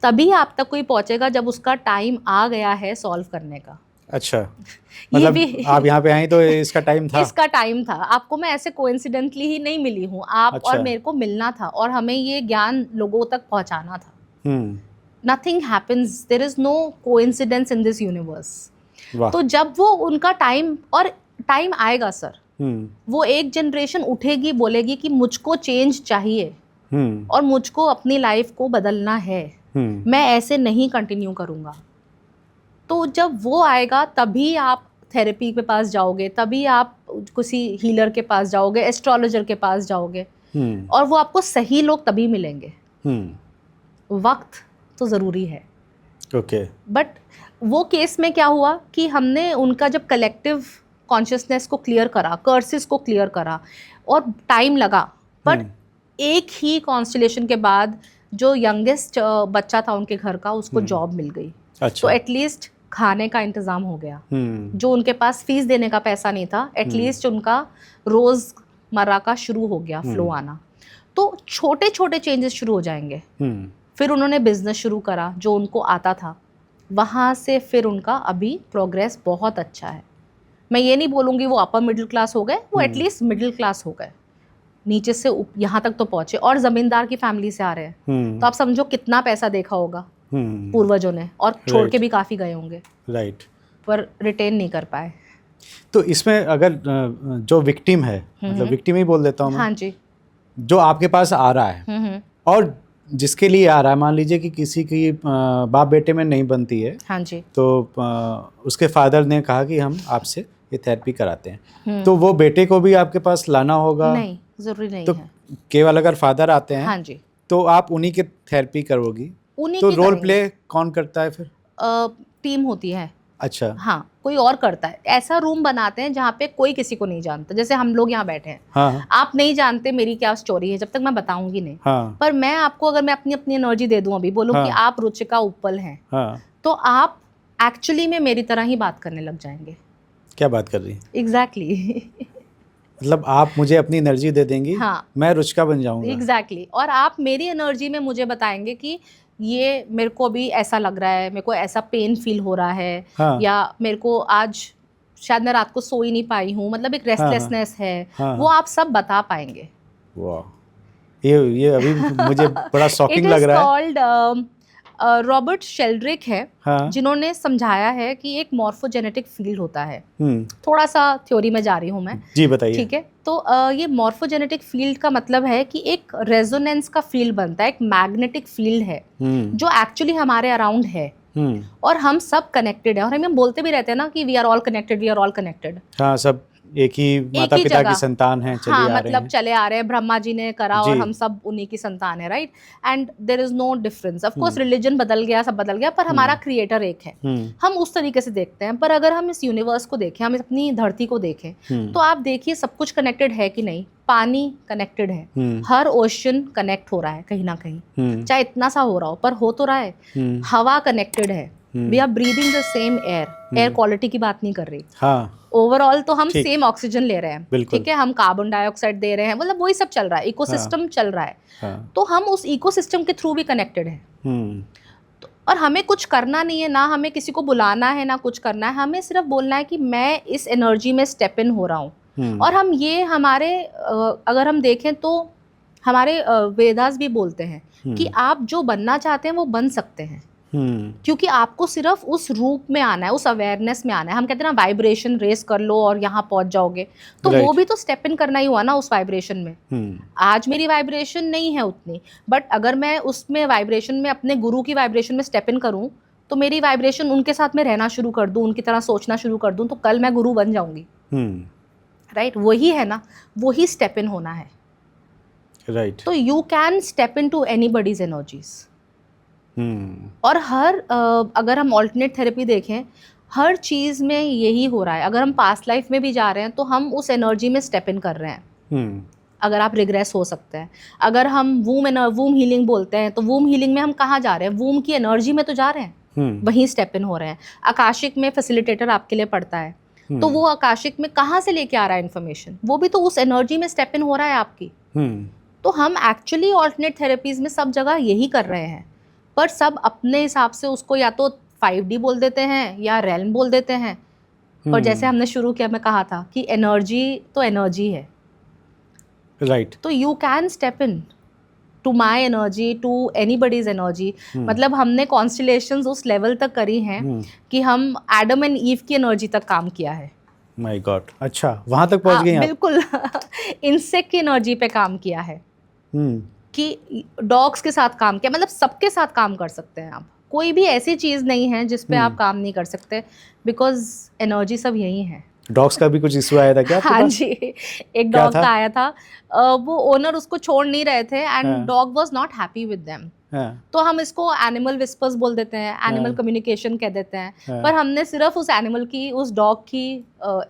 तभी आप तक कोई पहुंचेगा जब उसका टाइम आ गया है सॉल्व करने का। अच्छा, मतलब आप यहाँ पे आई तो इसका टाइम था? इसका टाइम था। आपको मैं ऐसे कोइंसिडेंटली ही नहीं मिली हूँ, आप अच्छा। और मेरे को मिलना था और हमें ये ज्ञान लोगों तक पहुँचाना था। Nothing happens, there is no coincidence in this universe. तो जब वो उनका टाइम, और टाइम आएगा सर, वो एक जनरेशन उठेगी, बोलेगी कि मुझको चेंज चाहिए और मुझको अपनी लाइफ को बदलना है, मैं ऐसे नहीं कंटिन्यू करूँगा। तो जब वो आएगा तभी आप थेरेपी के पास जाओगे, तभी आप किसी हीलर के पास जाओगे, एस्ट्रोलॉजर के पास जाओगे, और वो आपको सही लोग तभी मिलेंगे। वक्त तो ज़रूरी है। ओके। बट वो केस में क्या हुआ कि हमने उनका जब कलेक्टिव कॉन्शियसनेस को क्लियर करा, कर्सेस को क्लियर करा, और टाइम लगा, बट एक ही कॉन्स्टेलेशन के बाद जो यंगेस्ट बच्चा था उनके घर का, उसको जॉब मिल गई। अच्छा। तो एटलीस्ट खाने का इंतज़ाम हो गया। जो उनके पास फीस देने का पैसा नहीं था, एटलीस्ट उनका रोज़मर्रा का शुरू हो गया फ्लो आना। तो छोटे छोटे चेंजेस शुरू हो जाएंगे। फिर उन्होंने बिजनेस शुरू करा जो उनको आता था, वहाँ से फिर उनका अभी प्रोग्रेस बहुत अच्छा है। मैं ये नहीं बोलूँगी वो अपर मिडिल क्लास हो गए, वो एटलीस्ट मिडिल क्लास हो गए, नीचे से यहाँ तक तो पहुँचे, और ज़मींदार की फैमिली से आ रहे हैं। तो आप समझो कितना पैसा देखा होगा पूर्वजों ने, और छोड़ के भी काफ़ी गए होंगे, राइट, पर रिटेन नहीं कर पाए। तो इसमें अगर जो विक्टिम है, मतलब विक्टिम ही बोल देता हूँ मैं, हाँ जी, जो आपके पास आ रहा है और जिसके लिए आ रहा है, मान लीजिए कि किसी की बाप बेटे में नहीं बनती है, हाँ जी, तो उसके फादर ने कहा कि हम आपसे ये थेरेपी कराते हैं, तो वो बेटे को भी आपके पास लाना होगा? नहीं, ज़रूरी नहीं तो है। केवल अगर फादर आते हैं, हाँ जी, तो आप उन्हीं की थेरेपी करोगी? तो रोल प्ले कौन करता है फिर? टीम होती है। अच्छा। हाँ, कोई और करता है। ऐसा रूम बनाते हैं जहाँ पे कोई किसी को नहीं जानता, जैसे हम लोग यहाँ बैठे हैं। हाँ। आप नहीं जानते मेरी क्या स्टोरी है, जब तक मैं बताऊंगी नहीं। हाँ। पर मैं आपको, अगर मैं अपनी अपनी एनर्जी दे दूं, अभी बोलूं कि आप रुचिका उपल हैं, तो आप एक्चुअली में मेरी तरह ही बात करने लग जाएंगे। क्या बात कर रही हैं? एग्जैक्टली मतलब आप मुझे अपनी एनर्जी दे देंगी, हाँ, मैं रुचिका बन जाऊंगा। एग्जैक्टली और आप मेरी एनर्जी में मुझे बताएंगे कि ये मेरे को भी ऐसा लग रहा है, मेरे को ऐसा पेन फील हो रहा है, या मेरे को आज शायद मैं रात को सो ही नहीं पाई हूँ, मतलब एक रेस्टलेसनेस है, वो आप सब बता पाएंगे। वाह, ये अभी मुझे बड़ा शॉकिंग लग रहा है। It is called Robert Sheldrick है, जिन्होंने समझाया है कि एक मॉर्फोजेनेटिक फील्ड होता है। थोड़ा सा थ्योरी में जा रही हूँ मैं, जी बताइए। ठीक है, तो ये मॉर्फोजेनेटिक फील्ड का मतलब है कि एक रेजोनेंस का फील्ड बनता है, एक मैग्नेटिक फील्ड है जो एक्चुअली हमारे अराउंड है, और हम सब कनेक्टेड है, और हम बोलते भी रहते हैं ना कि we are all connected, we are all connected. हाँ, सब एक ही माता पिता की संतान है, चले हाँ, आ रहे मतलब हैं। चले आ रहे हैं, ब्रह्मा जी ने करा और हम सब उन्हीं की संतान है, right, and there is no difference. Of course religion बदल गया, सब बदल गया, पर हमारा क्रिएटर एक है। हम उस तरीके से देखते हैं, पर अगर हम इस यूनिवर्स को देखें, हम अपनी धरती को देखें, तो आप देखिए सब कुछ कनेक्टेड है कि नहीं। पानी कनेक्टेड है, हर ओशन कनेक्ट हो रहा है कहीं ना कहीं, चाहे इतना सा हो रहा हो, पर हो तो रहा है। हवा कनेक्टेड है, we are breathing the same air, air quality की बात नहीं कर रही, ओवरऑल तो हम ठीक। सेम ऑक्सीजन ले रहे हैं, बिल्कुल। ठीक है, हम कार्बन डाइऑक्साइड दे रहे हैं, मतलब वही सब चल रहा है, इकोसिस्टम चल रहा है। हाँ। तो हम उस इकोसिस्टम के थ्रू भी कनेक्टेड हैं। और हमें कुछ करना नहीं है, ना हमें किसी को बुलाना है, ना कुछ करना है, हमें सिर्फ बोलना है कि मैं इस एनर्जी में स्टेप इन हो रहा हूँ। और हम ये हमारे अगर हम देखें तो हमारे वेदास भी बोलते हैं कि आप जो बनना चाहते हैं वो बन सकते हैं, क्योंकि आपको सिर्फ उस रूप में आना है, उस अवेयरनेस में आना है। हम कहते हैं ना वाइब्रेशन रेस कर लो और यहाँ पहुंच जाओगे, तो वो भी तो स्टेप इन करना ही हुआ ना उस वाइब्रेशन में। आज मेरी वाइब्रेशन नहीं है उतनी, बट अगर मैं उसमें वाइब्रेशन में अपने गुरु की वाइब्रेशन में स्टेप इन करूँ तो मेरी वाइब्रेशन उनके साथ में रहना शुरू कर दूँ, उनकी तरह सोचना शुरू कर दूँ, तो कल मैं गुरु बन जाऊंगी। राइट, वही है ना, वही स्टेप इन होना है। राइट। तो you can step into anybody's energies. और हर अगर हम ऑल्टरनेट थेरेपी देखें, हर चीज़ में यही हो रहा है। अगर हम पास्ट लाइफ में भी जा रहे हैं तो हम उस एनर्जी में स्टेप इन कर रहे हैं। अगर आप रिग्रेस हो सकते हैं, अगर हम वूम हीलिंग बोलते हैं तो वूम हीलिंग में हम कहाँ जा रहे हैं, वूम की एनर्जी में तो जा रहे हैं, वहीं स्टेप इन हो रहे हैं। आकाशिक में फैसिलिटेटर आपके लिए पढ़ता है, तो वो आकाशिक में कहाँ से लेके आ रहा है इन्फॉर्मेशन, वो भी तो उस एनर्जी में स्टेप इन हो रहा है आपकी। तो हम एक्चुअली ऑल्टरनेट थेरेपीज में सब जगह यही कर रहे हैं, पर सब अपने हिसाब से उसको या तो 5D बोल देते हैं या रेल्म बोल देते हैं। और जैसे हमने शुरू किया, मैं कहा था कि एनर्जी तो एनर्जी है। राइट। तो you can step into my energy, to anybody's energy. मतलब हमने कॉन्स्टलेशंस उस लेवल तक करी हैं कि हम एडम एंड ईव की एनर्जी तक काम किया है। माय गॉड, अच्छा वहां तक पहुंच गए आप? बिल्कुल। इंसेक्ट की एनर्जी पे काम किया है, कि डॉग्स के साथ काम किया, मतलब सबके साथ काम कर सकते हैं आप। कोई भी ऐसी चीज़ नहीं है जिस पे आप काम नहीं कर सकते, बिकॉज एनर्जी सब यही है। डॉग्स का भी कुछ इशू आया था क्या आपके हाँ पास? जी, एक डॉग का आया था। वो ओनर उसको छोड़ नहीं रहे थे and dog was not happy with them. तो हम इसको एनिमल विस्पर्स बोल देते हैं, एनिमल कम्युनिकेशन कह देते हैं। पर हमने सिर्फ उस एनिमल की, उस डॉग की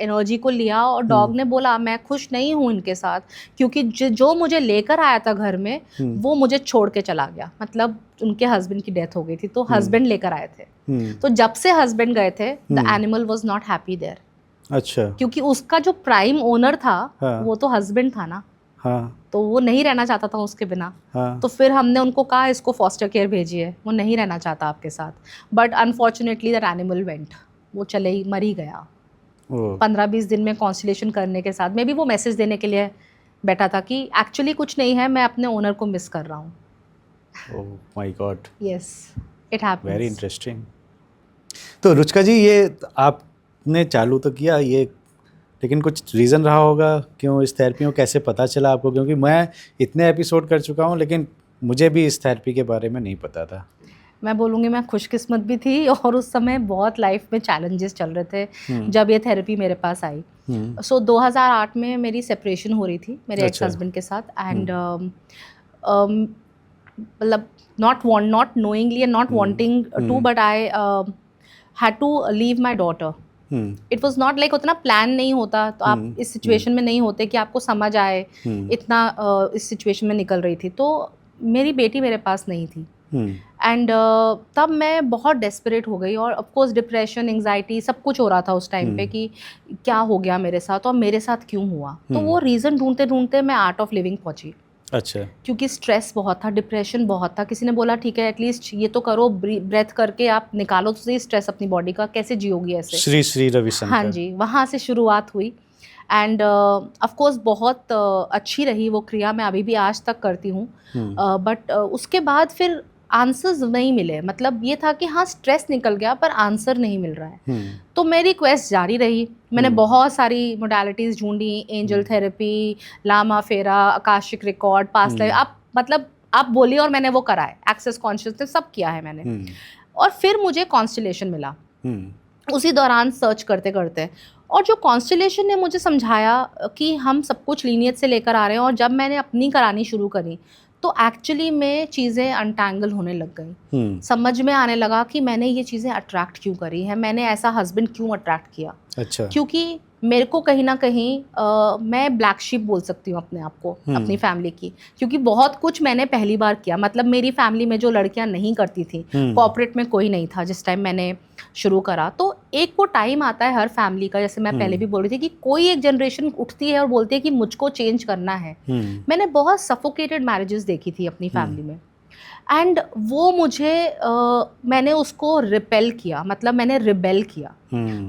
एनर्जी को लिया और डॉग ने बोला मैं खुश नहीं हूँ इनके साथ, क्योंकि जो मुझे लेकर आया था घर में वो मुझे छोड़ के चला गया। मतलब उनके हस्बैंड की डेथ हो गई थी, तो हस्बैंड लेकर आए थे। तो जब से हस्बैंड गए थे, the animal was not happy there. अच्छा। क्योंकि उसका जो प्राइम ओनर था वो तो हस्बैंड था ना। तो वो नहीं रहना चाहता था उसके बिना। तो फिर हमने उनको कहा इसको फॉस्टर केयर भेजिए, वो नहीं रहना चाहता आपके साथ। But unfortunately that animal went, वो चले ही, मर ही गया 15-20 दिन में कॉन्स्टलेशन करने के साथ। मे बी वो मैसेज देने के लिए बैठा था कि एक्चुअली कुछ नहीं है, मैं अपने ओनर को मिस कर रहा हूँ। Oh my God, yes, it happens. Very interesting. तो रुचिका जी, ये आपने चालू तो किया ये, लेकिन कुछ रीज़न रहा होगा क्यों इस थेरेपी में, कैसे पता चला आपको? क्योंकि मैं इतने एपिसोड कर चुका हूँ लेकिन मुझे भी इस थेरेपी के बारे में नहीं पता था। मैं बोलूँगी मैं खुशकिस्मत भी थी, और उस समय बहुत लाइफ में चैलेंजेस चल रहे थे जब ये थेरेपी मेरे पास आई। सो 2008 में मेरी सेपरेशन हो रही थी मेरे एक्स हस्बैंड के साथ, एंड मतलब not knowingly and not wanting to, but I had to leave my daughter. It was not like, उतना प्लान नहीं होता तो आप इस सिचुएशन में नहीं होते कि आपको समझ आए, इतना इस सिचुएशन में निकल रही थी। तो मेरी बेटी मेरे पास नहीं थी, एंड तब मैं बहुत डेस्परेट हो गई, और ऑफकोर्स डिप्रेशन, एंग्जाइटी सब कुछ हो रहा था उस टाइम पे कि क्या हो गया मेरे साथ और मेरे साथ क्यों हुआ। तो वो रीज़न ढूंढते ढूंढते मैं आर्ट ऑफ लिविंग पहुंची। अच्छा। क्योंकि स्ट्रेस बहुत था, डिप्रेशन बहुत था। किसी ने बोला ठीक है एटलीस्ट ये तो करो, ब्रेथ करके आप निकालो तो सही स्ट्रेस अपनी बॉडी का, कैसे जियोगी ऐसे। श्री श्री रविशंकर। हाँ जी, वहाँ से शुरुआत हुई, एंड ऑफ कोर्स बहुत अच्छी रही वो क्रिया, मैं अभी भी आज तक करती हूँ। बट उसके बाद फिर आंसर्स नहीं मिले। मतलब ये था कि हाँ स्ट्रेस निकल गया पर आंसर नहीं मिल रहा है। तो मेरी क्वेस्ट जारी रही, मैंने बहुत सारी मोडालिटीज़ ढूंढी, एंजल थेरेपी, लामा फेरा, आकाशिक रिकॉर्ड, पास्ट लाइफ, आप मतलब आप बोलिए, और मैंने वो करा है, एक्सेस कॉन्शियसनेस सब किया है मैंने। और फिर मुझे कॉन्स्टलेशन मिला उसी दौरान सर्च करते करते, और जो कॉन्स्टलेशन ने मुझे समझाया कि हम सब कुछ लीनियत से लेकर आ रहे हैं, और जब मैंने अपनी करानी शुरू करी तो एक्चुअली में चीज़ें अनटैंगल होने लग गई। समझ में आने लगा कि मैंने ये चीज़ें अट्रैक्ट क्यों करी है, मैंने ऐसा हस्बैंड क्यों अट्रैक्ट किया। अच्छा। क्योंकि मेरे को कहीं ना कहीं मैं ब्लैक शीप बोल सकती हूँ अपने आप को, अपनी फैमिली की, क्योंकि बहुत कुछ मैंने पहली बार किया। मतलब मेरी फैमिली में जो लड़कियां नहीं करती थी, कॉर्पोरेट में कोई नहीं था जिस टाइम मैंने शुरू करा। तो एक वो टाइम आता है हर फैमिली का, जैसे मैं पहले भी बोल रही थी कि कोई एक जनरेशन उठती है और बोलती है कि मुझको चेंज करना है। मैंने बहुत सफोकेटेड मैरिजेस देखी थी अपनी फैमिली में, एंड वो मुझे मैंने उसको रिपेल किया, मतलब मैंने रिबेल किया।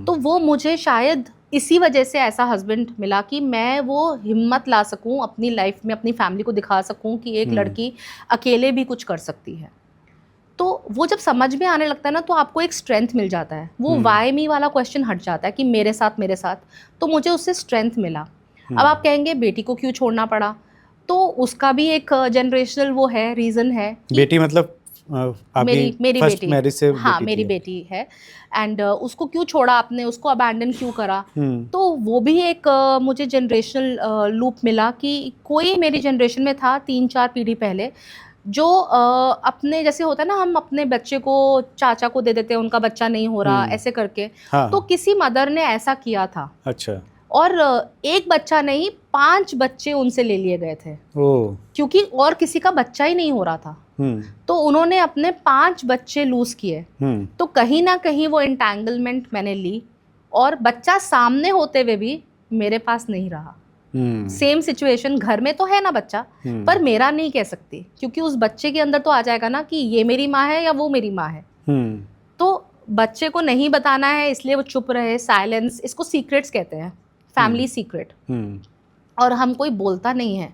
तो वो मुझे शायद इसी वजह से ऐसा हस्बैंड मिला कि मैं वो हिम्मत ला सकूं अपनी लाइफ में, अपनी फैमिली को दिखा सकूं कि एक लड़की अकेले भी कुछ कर सकती है। तो वो जब समझ में आने लगता है ना, तो आपको एक स्ट्रेंथ मिल जाता है, वो वाई मी वाला क्वेश्चन हट जाता है कि मेरे साथ। तो मुझे उससे स्ट्रेंथ मिला। अब आप कहेंगे बेटी को क्यों छोड़ना पड़ा, तो उसका भी एक जनरेशनल वो है, रीज़न है। बेटी मतलब मेरी फर्स्ट बेटी, मैरिज से हाँ मेरी बेटी है, एंड उसको क्यों छोड़ा आपने, उसको अबैंडन क्यों करा। तो वो भी एक मुझे जनरेशनल लूप मिला कि कोई मेरी जनरेशन में था 3-4 पीढ़ी पहले जो अपने जैसे होता है ना, हम अपने बच्चे को चाचा को दे देते हैं, उनका बच्चा नहीं हो रहा ऐसे करके। हाँ। तो किसी मदर ने ऐसा किया था। अच्छा। और एक बच्चा नहीं, 5 बच्चे उनसे ले लिए गए थे। ओह। क्योंकि और किसी का बच्चा ही नहीं हो रहा था। तो उन्होंने अपने 5 बच्चे लूज किए। तो कहीं ना कहीं वो एंटैंगलमेंट मैंने ली, और बच्चा सामने होते हुए भी मेरे पास नहीं रहा। सेम सिचुएशन, घर में तो है ना बच्चा, पर मेरा नहीं कह सकती, क्योंकि उस बच्चे के अंदर तो आ जाएगा ना कि ये मेरी माँ है या वो मेरी माँ है। तो बच्चे को नहीं बताना है, इसलिए वो चुप रहे, साइलेंस, इसको सीक्रेट्स कहते हैं, फैमिली सीक्रेट। और हम कोई बोलता नहीं है,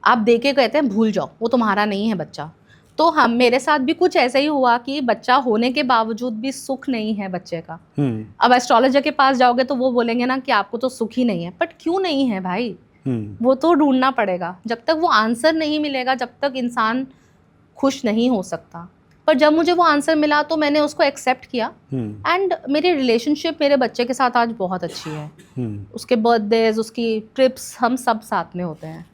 आप देके कहते हैं भूल जाओ, वो तुम्हारा नहीं है बच्चा। तो हम, मेरे साथ भी कुछ ऐसा ही हुआ कि बच्चा होने के बावजूद भी सुख नहीं है बच्चे का। अब एस्ट्रोलॉजर के पास जाओगे तो वो बोलेंगे ना कि आपको तो सुख ही नहीं है, बट क्यों नहीं है भाई, वो तो ढूंढना पड़ेगा। जब तक वो आंसर नहीं मिलेगा, जब तक इंसान खुश नहीं हो सकता। पर जब मुझे वो आंसर मिला तो मैंने उसको एक्सेप्ट किया, एंड मेरी रिलेशनशिप मेरे बच्चे के साथ आज बहुत अच्छी है। उसके बर्थडेज, उसकी ट्रिप्स, हम सब साथ में होते हैं।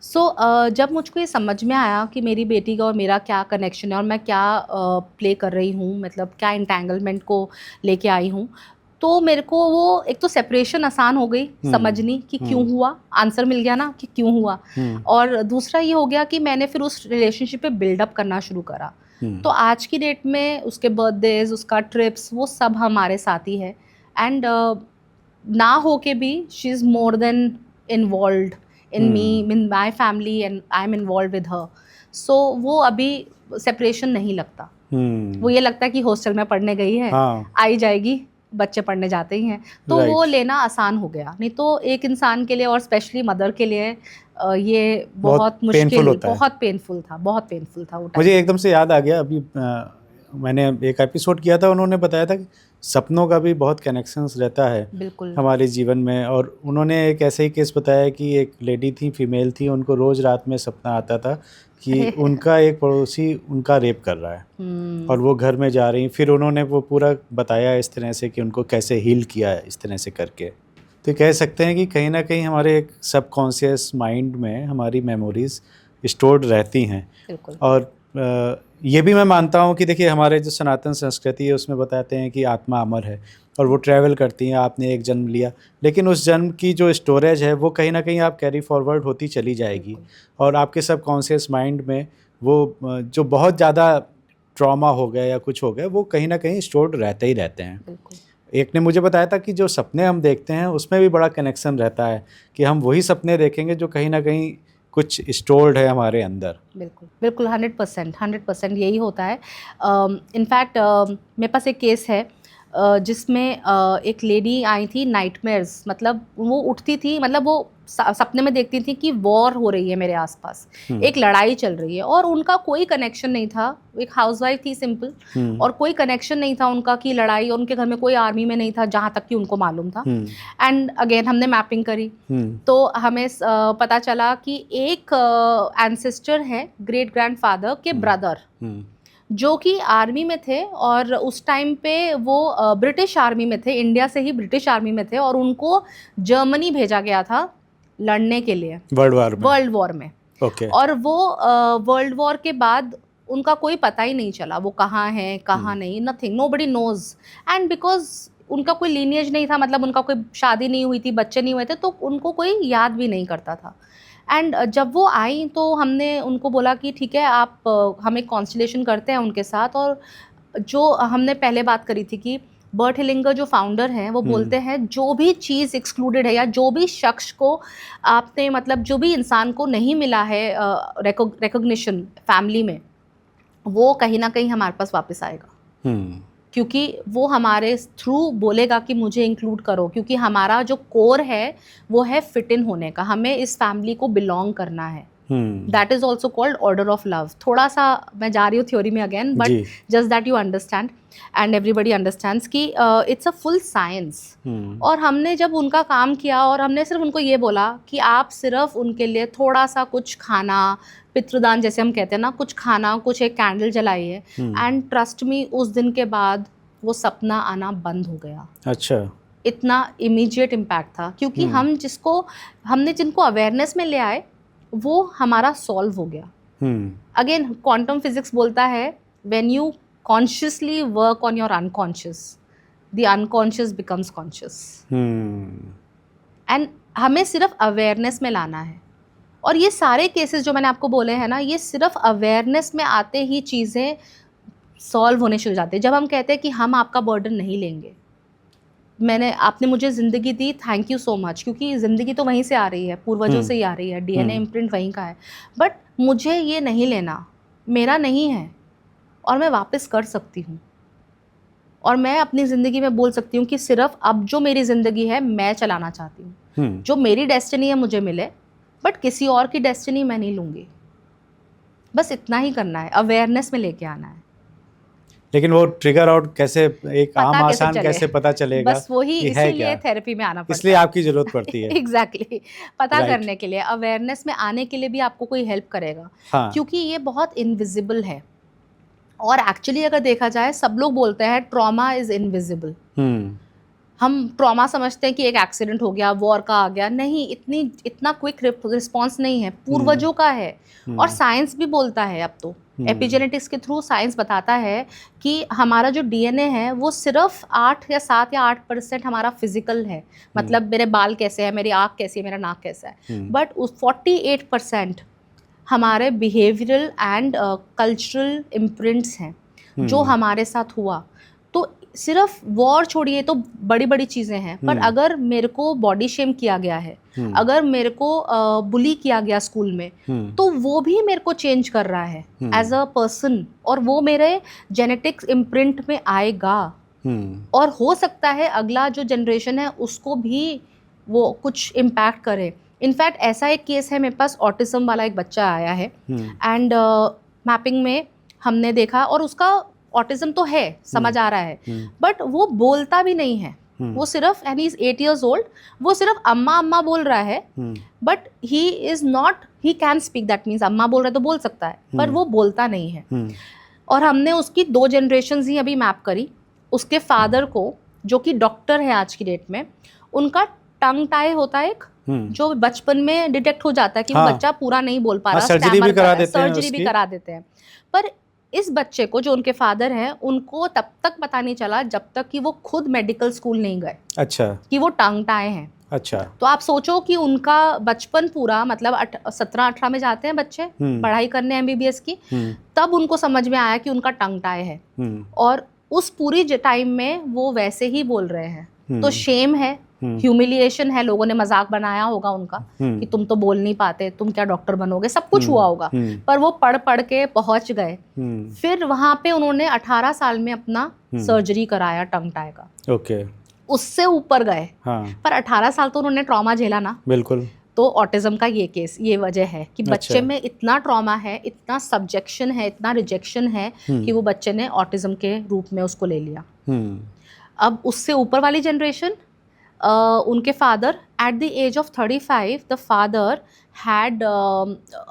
जब मुझको ये समझ में आया कि मेरी बेटी का और मेरा क्या कनेक्शन है और मैं क्या प्ले कर रही हूँ, मतलब क्या इंटेंगलमेंट को लेके आई हूँ, तो मेरे को वो एक तो सेपरेशन आसान हो गई समझनी कि क्यों हुआ, आंसर मिल गया ना कि क्यों हुआ। और दूसरा ये हो गया कि मैंने फिर उस रिलेशनशिप पे बिल्डअप करना शुरू करा। तो आज की डेट में उसके बर्थडेज, उसका ट्रिप्स, वो सब हमारे साथ ही है। एंड ना हो के भी she is more than involved in me, in my family, and I'm involved with her. So वो अभी सेपरेशन नहीं लगता। वो ये लगता है कि हॉस्टल में पढ़ने गई है, आई जाएगी, बच्चे पढ़ने जाते ही हैं, तो वो लेना आसान हो गया। नहीं तो एक इंसान के लिए, और स्पेशली मदर के लिए, ये बहुत मुश्किल, बहुत पेनफुल था वो टाइम। मुझे एकदम से याद आ गया, अभी मैंने एक एपिसोड किया था, उन्होंने बताया था कि सपनों का भी बहुत कनेक्शंस रहता है बिल्कुल हमारे जीवन में। और उन्होंने एक ऐसे ही केस बताया कि एक लेडी थी, फीमेल थी, उनको रोज़ रात में सपना आता था कि उनका एक पड़ोसी उनका रेप कर रहा है और वो घर में जा रही। फिर उन्होंने वो पूरा बताया इस तरह से कि उनको कैसे हील किया है इस तरह से करके। तो कह सकते हैं कि कहीं ना कहीं हमारे एक सबकॉन्शियस माइंड में हमारी मेमोरीज स्टोर्ड रहती हैं। और ये भी मैं मानता हूँ कि देखिए, हमारे जो सनातन संस्कृति है उसमें बताते हैं कि आत्मा अमर है और वो ट्रैवल करती हैं। आपने एक जन्म लिया, लेकिन उस जन्म की जो स्टोरेज है वो कहीं ना कहीं आप कैरी फॉरवर्ड होती चली जाएगी, और आपके सबकॉन्शियस माइंड में वो जो बहुत ज़्यादा ट्रॉमा हो गया या कुछ हो गया, वो कहीं ना कहीं स्टोर्ड रहते ही रहते हैं। एक ने मुझे बताया था कि जो सपने हम देखते हैं उसमें भी बड़ा कनेक्शन रहता है, कि हम वही सपने देखेंगे जो कहीं ना कहीं कुछ स्टोर्ड है हमारे अंदर। बिल्कुल 100% यही होता है। इनफैक्ट मेरे पास एक केस है जिसमें एक लेडी आई थी, नाइटमेयर्स, मतलब वो उठती थी, मतलब वो सपने में देखती थी कि वॉर हो रही है मेरे आसपास, एक लड़ाई चल रही है, और उनका कोई कनेक्शन नहीं था। एक हाउसवाइफ थी सिंपल, और कोई कनेक्शन नहीं था उनका कि लड़ाई, और उनके घर में कोई आर्मी में नहीं था जहाँ तक कि उनको मालूम था। एंड अगेन हमने मैपिंग करी, तो हमें पता चला कि एक एंसेस्टर है, ग्रेट ग्रैंडफादर के ब्रदर, जो कि आर्मी में थे, और उस टाइम पे वो ब्रिटिश आर्मी में थे, इंडिया से ही ब्रिटिश आर्मी में थे, और उनको जर्मनी भेजा गया था लड़ने के लिए वर्ल्ड वॉर में। और वो वर्ल्ड वॉर के बाद उनका कोई पता ही नहीं चला, वो कहाँ हैं कहाँ नहीं, nothing, nobody knows. And because उनका कोई लीनिएज नहीं था, मतलब उनका कोई शादी नहीं हुई थी, बच्चे नहीं हुए थे, तो उनको कोई याद भी नहीं करता था। एंड जब वो आई तो हमने उनको बोला कि ठीक है, आप हम एक कॉन्स्टलेशन करते हैं उनके साथ, और जो हमने पहले बात करी थी कि बर्ट हेलिंगर जो फाउंडर हैं वो बोलते हैं जो भी चीज़ एक्सक्लूडेड है या जो भी शख्स को आपने मतलब जो भी इंसान को नहीं मिला है रिकॉग्निशन फैमिली में, वो कहीं ना कहीं हमारे पास वापस आएगा। क्योंकि वो हमारे थ्रू बोलेगा कि मुझे इंक्लूड करो, क्योंकि हमारा जो कोर है वो है फिट इन होने का, हमें इस फैमिली को बिलोंग करना है। That is also called order of love. थोड़ा सा मैं जा रही हूँ थ्योरी में again, but just that you understand and everybody understands कि इट्स अ फुल साइंस। और हमने जब उनका काम किया और हमने सिर्फ उनको ये बोला कि आप सिर्फ उनके लिए थोड़ा सा कुछ खाना, पितृदान जैसे हम कहते हैं ना, कुछ खाना, कुछ एक कैंडल जलाइए, एंड ट्रस्ट मी उस दिन के बाद वो सपना आना बंद हो गया। अच्छा, इतना इमीडिएट इम्पैक्ट था, क्योंकि हमने जिनको अवेयरनेस में ले आए वो हमारा सॉल्व हो गया। अगेन क्वांटम फिजिक्स बोलता है when you consciously work on your unconscious, the unconscious becomes conscious. And हमें सिर्फ अवेयरनेस में लाना है। और ये सारे केसेस जो मैंने आपको बोले हैं ना, ये सिर्फ अवेयरनेस में आते ही चीज़ें सॉल्व होने शुरू हो जाते हैं। जब हम कहते हैं कि हम आपका बर्डन नहीं लेंगे, आपने मुझे ज़िंदगी दी, थैंक यू सो मच, क्योंकि ज़िंदगी तो वहीं से आ रही है, पूर्वजों से ही आ रही है, डीएनए इम्प्रिंट वहीं का है, बट मुझे ये नहीं लेना, मेरा नहीं है और मैं वापस कर सकती हूँ। और मैं अपनी ज़िंदगी में बोल सकती हूँ कि सिर्फ अब जो मेरी ज़िंदगी है मैं चलाना चाहती हूँ। जो मेरी डेस्टिनी है मुझे मिले, बट किसी और की डेस्टिनी मैं नहीं लूँगी। बस इतना ही करना है, अवेयरनेस में लेके आना है। लेकिन वो ट्रिगर आउट कैसे, एक आम आसान कैसे पता चलेगा? बस वही, इसीलिए थेरेपी में आना पड़ता है, इसलिए आपकी जरूरत पड़ती है। एग्जैक्टली पता करने के लिए, अवेयरनेस में आने के लिए भी आपको कोई हेल्प करेगा। क्योंकि ये बहुत इनविजिबल है। और एक्चुअली अगर देखा जाए, सब लोग बोलते हैं ट्रॉमा इज इनविजिबल। हम ट्रॉमा समझते हैं कि एक एक्सीडेंट हो गया, वॉर का आ गया, नहीं, इतना क्विक रिस्पॉन्स नहीं है, पूर्वजों का है। और साइंस भी बोलता है अब तो, एपिजेनेटिक्स के थ्रू साइंस बताता है कि हमारा जो डीएनए है वो सिर्फ 8 या 7 या 8% हमारा फिजिकल है। मतलब मेरे बाल कैसे हैं, मेरी आँख कैसी है, मेरा नाक कैसा है, बट उस 48% हमारे बिहेवियरल एंड कल्चरल इम्प्रिंट्स हैं जो हमारे साथ हुआ। तो सिर्फ वॉर छोड़िए तो बड़ी बड़ी चीज़ें हैं, पर अगर मेरे को बॉडी शेम किया गया है, अगर मेरे को बुली किया गया स्कूल में, तो वो भी मेरे को चेंज कर रहा है एज अ पर्सन, और वो मेरे जेनेटिक्स इम्प्रिंट में आएगा। और हो सकता है अगला जो जनरेशन है उसको भी वो कुछ इम्पैक्ट करे। इनफैक्ट ऐसा एक केस है मेरे पास, ऑटिज्म वाला एक बच्चा आया है, एंड मैपिंग में हमने देखा, और उसका ऑटिज्म तो है, समझ आ रहा है, बट वो बोलता भी नहीं है। वो सिर्फ, and he is 8 years old, वो सिर्फ अम्मा अम्मा बोल रहा है, but he is not, he can speak, that means अम्मा बोल रहा है तो बोल सकता है, पर वो बोलता नहीं है। और हमने उसकी 2 generations ही अभी मैप करी। उसके फादर को, जो कि डॉक्टर है आज की डेट में, उनका टंग टाई होता है एक, जो बचपन में डिटेक्ट हो जाता है कि वो बच्चा पूरा नहीं बोल पा रहा, सर्जरी भी करा देते हैं। पर इस बच्चे को, जो उनके फादर हैं, उनको तब तक पता नहीं चला जब तक कि वो खुद मेडिकल स्कूल नहीं गए। अच्छा। कि वो टंग टाए हैं। अच्छा। तो आप सोचो कि उनका बचपन पूरा, मतलब 17-18 में जाते हैं बच्चे पढ़ाई करने MBBS की, तब उनको समझ में आया कि उनका टंग टाए है, और उस पूरी टाइम में वो वैसे ही बोल रहे हैं। तो शेम है, ह्यूमिलिएशन है, लोगों ने मजाक बनाया होगा उनका कि तुम तो बोल नहीं पाते, तुम क्या डॉक्टर बनोगे, सब कुछ हुआ होगा, पर वो पढ़ पढ़ के पहुंच गए। फिर वहां पे उन्होंने 18 साल में अपना सर्जरी कराया टंग टाई का। ओके। उससे ऊपर गए। पर 18 साल तो उन्होंने ट्रॉमा झेला ना। बिल्कुल। तो ऑटिज्म का ये केस, ये वजह है कि बच्चे में इतना ट्रॉमा है, इतना सब्जेक्शन है, इतना रिजेक्शन है कि वो बच्चे ने ऑटिज्म के रूप में उसको ले लिया। अब उससे ऊपर वाली जनरेशन, उनके father at the age of 35, the father had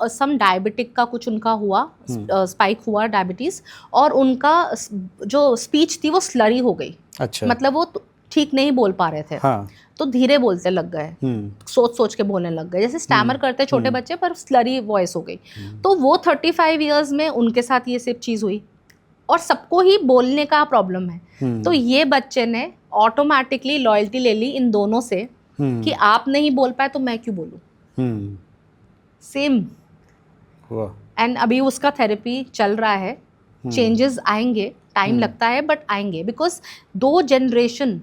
some diabetic का कुछ उनका हुआ, स्पाइक हुआ डायबिटीज़, और उनका जो स्पीच थी वो स्लरी हो गई। अच्छा। मतलब वो ठीक नहीं बोल पा रहे थे। हाँ। तो धीरे बोलते लग गए, सोच सोच के बोलने लग गए, जैसे स्टैमर करते छोटे बच्चे, पर स्लरी वॉइस हो गई। तो वो 35 इयर्स में उनके साथ ये सब चीज़ हुई, और सबको ही बोलने का प्रॉब्लम है। तो ये बच्चे ने ऑटोमेटिकली लॉयल्टी ले ली इन दोनों से कि आप नहीं बोल पाए तो मैं क्यों बोलूं। सेम। एंड अभी उसका थेरेपी चल रहा है, चेंजेस आएंगे, टाइम लगता है बट आएंगे, बिकॉज 2 जनरेशन,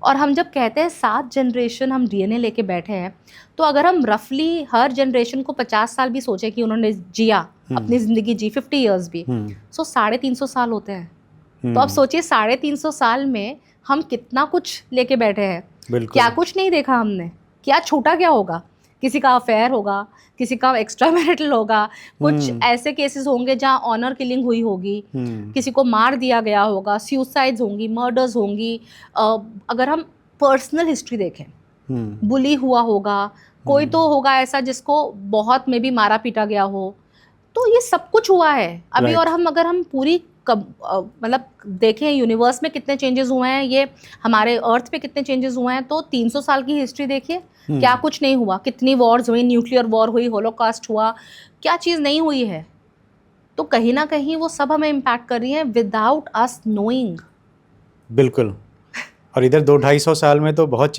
और हम जब कहते हैं 7 जनरेशन हम डीएनए लेके बैठे हैं, तो अगर हम रफली हर जनरेशन को 50 साल भी सोचे कि उन्होंने जिया, अपनी ज़िंदगी जी 50 ईयर्स भी, सो 350 साल होते हैं। तो अब सोचिए 350 साल में हम कितना कुछ लेके बैठे हैं। क्या कुछ नहीं देखा हमने, क्या छूटा क्या होगा? किसी का अफेयर होगा, किसी का एक्स्ट्रा मैरिटल होगा, कुछ ऐसे केसेस होंगे जहाँ ऑनर किलिंग हुई होगी, किसी को मार दिया गया होगा, सुसाइड्स होंगी, मर्डर्स होंगी। अगर हम पर्सनल हिस्ट्री देखें, बुली हुआ होगा, कोई तो होगा ऐसा जिसको बहुत में भी मारा पीटा गया हो। तो ये सब कुछ हुआ है अभी। और अगर हम पूरी मतलब देखें यूनिवर्स में कितने चेंजेस हुए हैं, ये हमारे अर्थ पे कितने चेंजेस हुए हैं, तो 300 साल की हिस्ट्री देखिए, क्या कुछ नहीं हुआ। कितनी वॉर्स हुई, न्यूक्लियर वॉर हुई, होलोकॉस्ट हुआ, क्या चीज़ नहीं हुई है। तो कहीं ना कहीं वो सब हमें इम्पैक्ट कर रही है विदाउट अस नोइंग। बिल्कुल। और इधर 200-250 साल में तो बहुत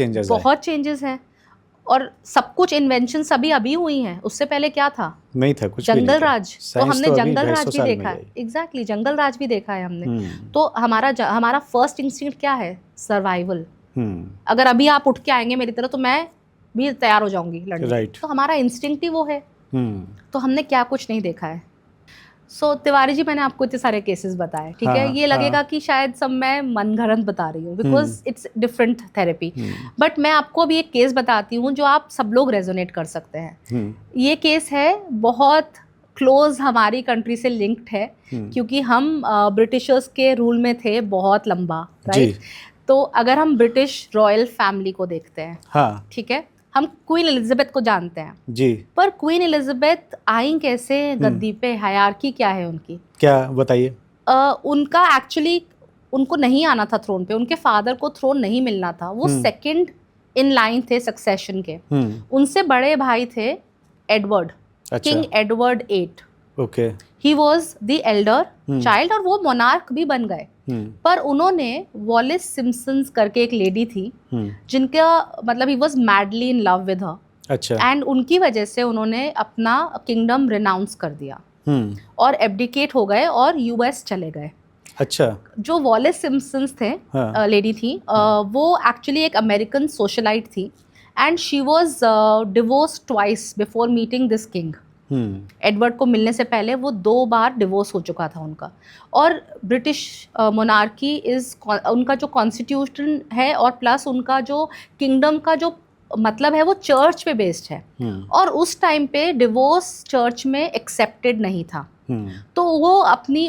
चेंजेस हैं। और सब कुछ इन्वेंशन सभी अभी हुई हैं, उससे पहले क्या था? नहीं था कुछ। जंगल राज, तो हमने जंगल राज भी देखा है। एग्जैक्टली, जंगल राज भी देखा है हमने। तो हमारा फर्स्ट इंस्टिंक्ट क्या है? सर्वाइवल। अगर अभी आप उठ के आएंगे मेरी तरह तो मैं भी तैयार हो जाऊंगी लड़ने। तो हमारा इंस्टिंक्ट ही वो है। तो हमने क्या कुछ नहीं देखा है। सो तिवारी जी, मैंने आपको इतने सारे केसेस बताए, ठीक है। ये लगेगा कि शायद सब मैं मनगढ़ंत बता रही हूँ, because it's different therapy. But मैं आपको अभी एक केस बताती हूँ जो आप सब लोग रेजोनेट कर सकते हैं। ये केस है बहुत क्लोज हमारी कंट्री से लिंक्ड है, क्योंकि हम ब्रिटिशर्स के रूल में थे बहुत लंबा, राइट। तो अगर हम ब्रिटिश रॉयल फैमिली को देखते हैं, ठीक है, हम क्वीन एलिजाबेथ को जानते हैं जी, पर क्वीन एलिजाबेथ आई कैसे गद्दी पे? हायरार्की क्या है उनकी? क्या बताइए। उनका एक्चुअली उनको नहीं आना था थ्रोन पे, उनके फादर को थ्रोन नहीं मिलना था, वो सेकंड इन लाइन थे सक्सेशन के। उनसे बड़े भाई थे Edward, king Edward 8। Okay, he was the Elder child और वो मोनार्क भी बन गए। पर उन्होंने वॉलिस सिम्पसन्स करके एक लेडी थी, जिनका मतलब he was madly in love with her. अच्छा। एंड उनकी वजह से उन्होंने अपना किंगडम रिनाउंस कर दिया और एब्डिकेट हो गए और यूएस चले गए। अच्छा। जो वॉलिस सिम्पसन्स थे, लेडी थी, वो एक्चुअली एक अमेरिकन सोशलाइट थी, and she was divorce twice before meeting this king. Edward को मिलने से पहले वो 2 बार डिवोर्स हो चुका था उनका। और ब्रिटिश मोनार्की उनका जो कॉन्स्टिट्यूशन है और प्लस उनका जो किंगडम का जो मतलब है वो चर्च पे बेस्ड है। और उस टाइम पे डिवोर्स चर्च में एक्सेप्टेड नहीं था, तो वो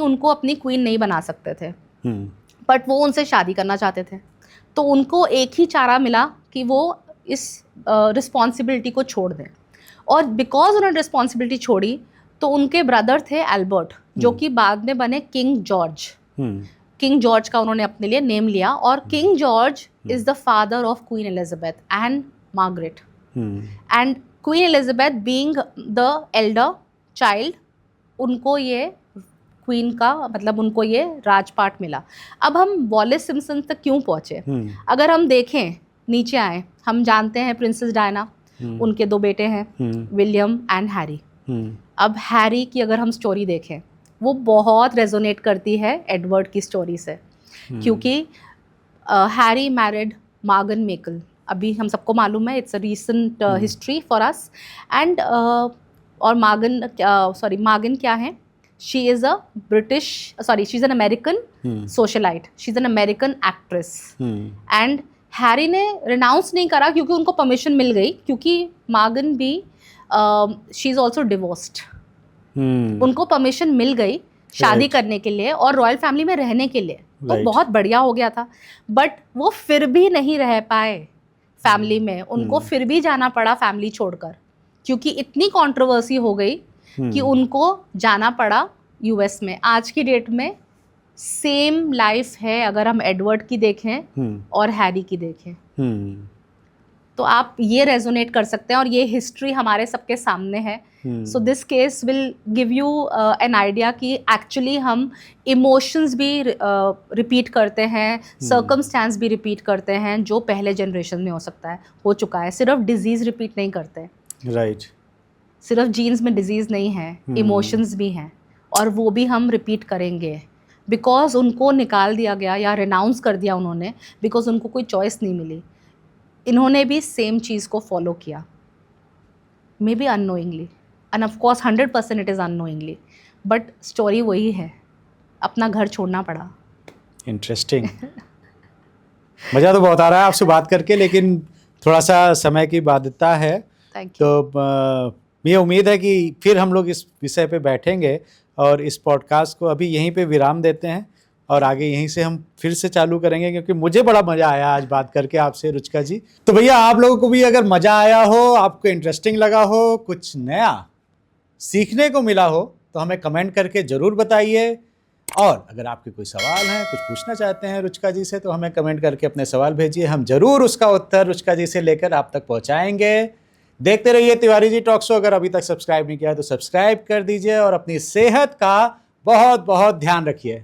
उनको अपनी क्वीन नहीं बना सकते थे, बट वो उनसे शादी करना चाहते थे। तो उनको एक ही चारा मिला कि वो इस रिस्पॉन्सिबिलिटी को छोड़ दें। और बिकॉज उन्होंने रिस्पॉन्सिबिलिटी छोड़ी तो उनके ब्रदर थे एल्बर्ट, जो कि बाद में बने किंग जॉर्ज। किंग जॉर्ज का उन्होंने अपने लिए नेम लिया, और king George is the father of queen Elizabeth and Margaret. And queen Elizabeth being the Elder child, उनको ये क्वीन का मतलब उनको ये राजपाट मिला। अब हम वॉलिस सिम्पसन तक क्यों पहुँचे? अगर हम देखें, नीचे आए, हम जानते हैं प्रिंसेस डायना, उनके 2 बेटे हैं, विलियम एंड हैरी। अब हैरी की अगर हम स्टोरी देखें, वो बहुत रेजोनेट करती है एडवर्ड की स्टोरी से, क्योंकि हैरी मैरिड मार्गन मेकल। अभी हम सबको मालूम है, it's a recent history for us. And और मार्गन क्या है? She is a she is an American socialite, she is an American actress. And Harry ने रिनाउंस नहीं करा क्योंकि उनको परमिशन मिल गई, क्योंकि मार्गन भी शी इज़ ऑल्सो डिवोर्स्ड। उनको परमिशन मिल गई शादी करने के लिए और रॉयल फैमिली में रहने के लिए, तो बहुत बढ़िया हो गया था। बट वो फिर भी नहीं रह पाए फैमिली में, उनको फिर भी जाना पड़ा फैमिली छोड़कर, क्योंकि इतनी कंट्रोवर्सी हो गई कि उनको जाना पड़ा यूएस में। आज की डेट में सेम लाइफ है अगर हम एडवर्ड की देखें और हैरी की देखें, तो आप ये रेजोनेट कर सकते हैं। और ये हिस्ट्री हमारे सबके सामने है। So this case will give you an idea कि एक्चुअली हम इमोशंस भी रिपीट करते हैं, सर्कमस्टेंस भी रिपीट करते हैं, जो पहले जनरेशन में हो चुका है। सिर्फ डिजीज़ रिपीट नहीं करते, राइट। सिर्फ जीन्स में डिजीज़ नहीं है, इमोशंस भी हैं, और वो भी हम रिपीट करेंगे, बिकॉज उनको निकाल दिया गया या रिनाउंस कर दिया उन्होंने, बिकॉज उनको कोई चॉइस नहीं मिली। इन्होंने भी सेम चीज़ को फॉलो किया, may be unknowingly, end of course 100% it is unknowingly, but story वही है, अपना घर छोड़ना पड़ा। इंटरेस्टिंग। मज़ा तो बहुत आ रहा है आपसे बात करके, लेकिन थोड़ा सा समय की बाध्यता है। Thank you. तो मुझे उम्मीद है कि फिर हम लोग इस विषय पे बैठेंगे और इस पॉडकास्ट को अभी यहीं पे विराम देते हैं और आगे यहीं से हम फिर से चालू करेंगे, क्योंकि मुझे बड़ा मज़ा आया आज बात करके आपसे रुचिका जी। तो भैया आप लोगों को भी अगर मज़ा आया हो, आपको इंटरेस्टिंग लगा हो, कुछ नया सीखने को मिला हो, तो हमें कमेंट करके ज़रूर बताइए। और अगर आपके कोई सवाल हैं, कुछ पूछना चाहते हैं रुचिका जी से, तो हमें कमेंट करके अपने सवाल भेजिए, हम ज़रूर उसका उत्तर रुचिका जी से लेकर आप तक पहुँचाएँगे। देखते रहिए तिवारी जी टॉक शो। अगर अभी तक सब्सक्राइब नहीं किया है तो सब्सक्राइब कर दीजिए और अपनी सेहत का बहुत बहुत ध्यान रखिए।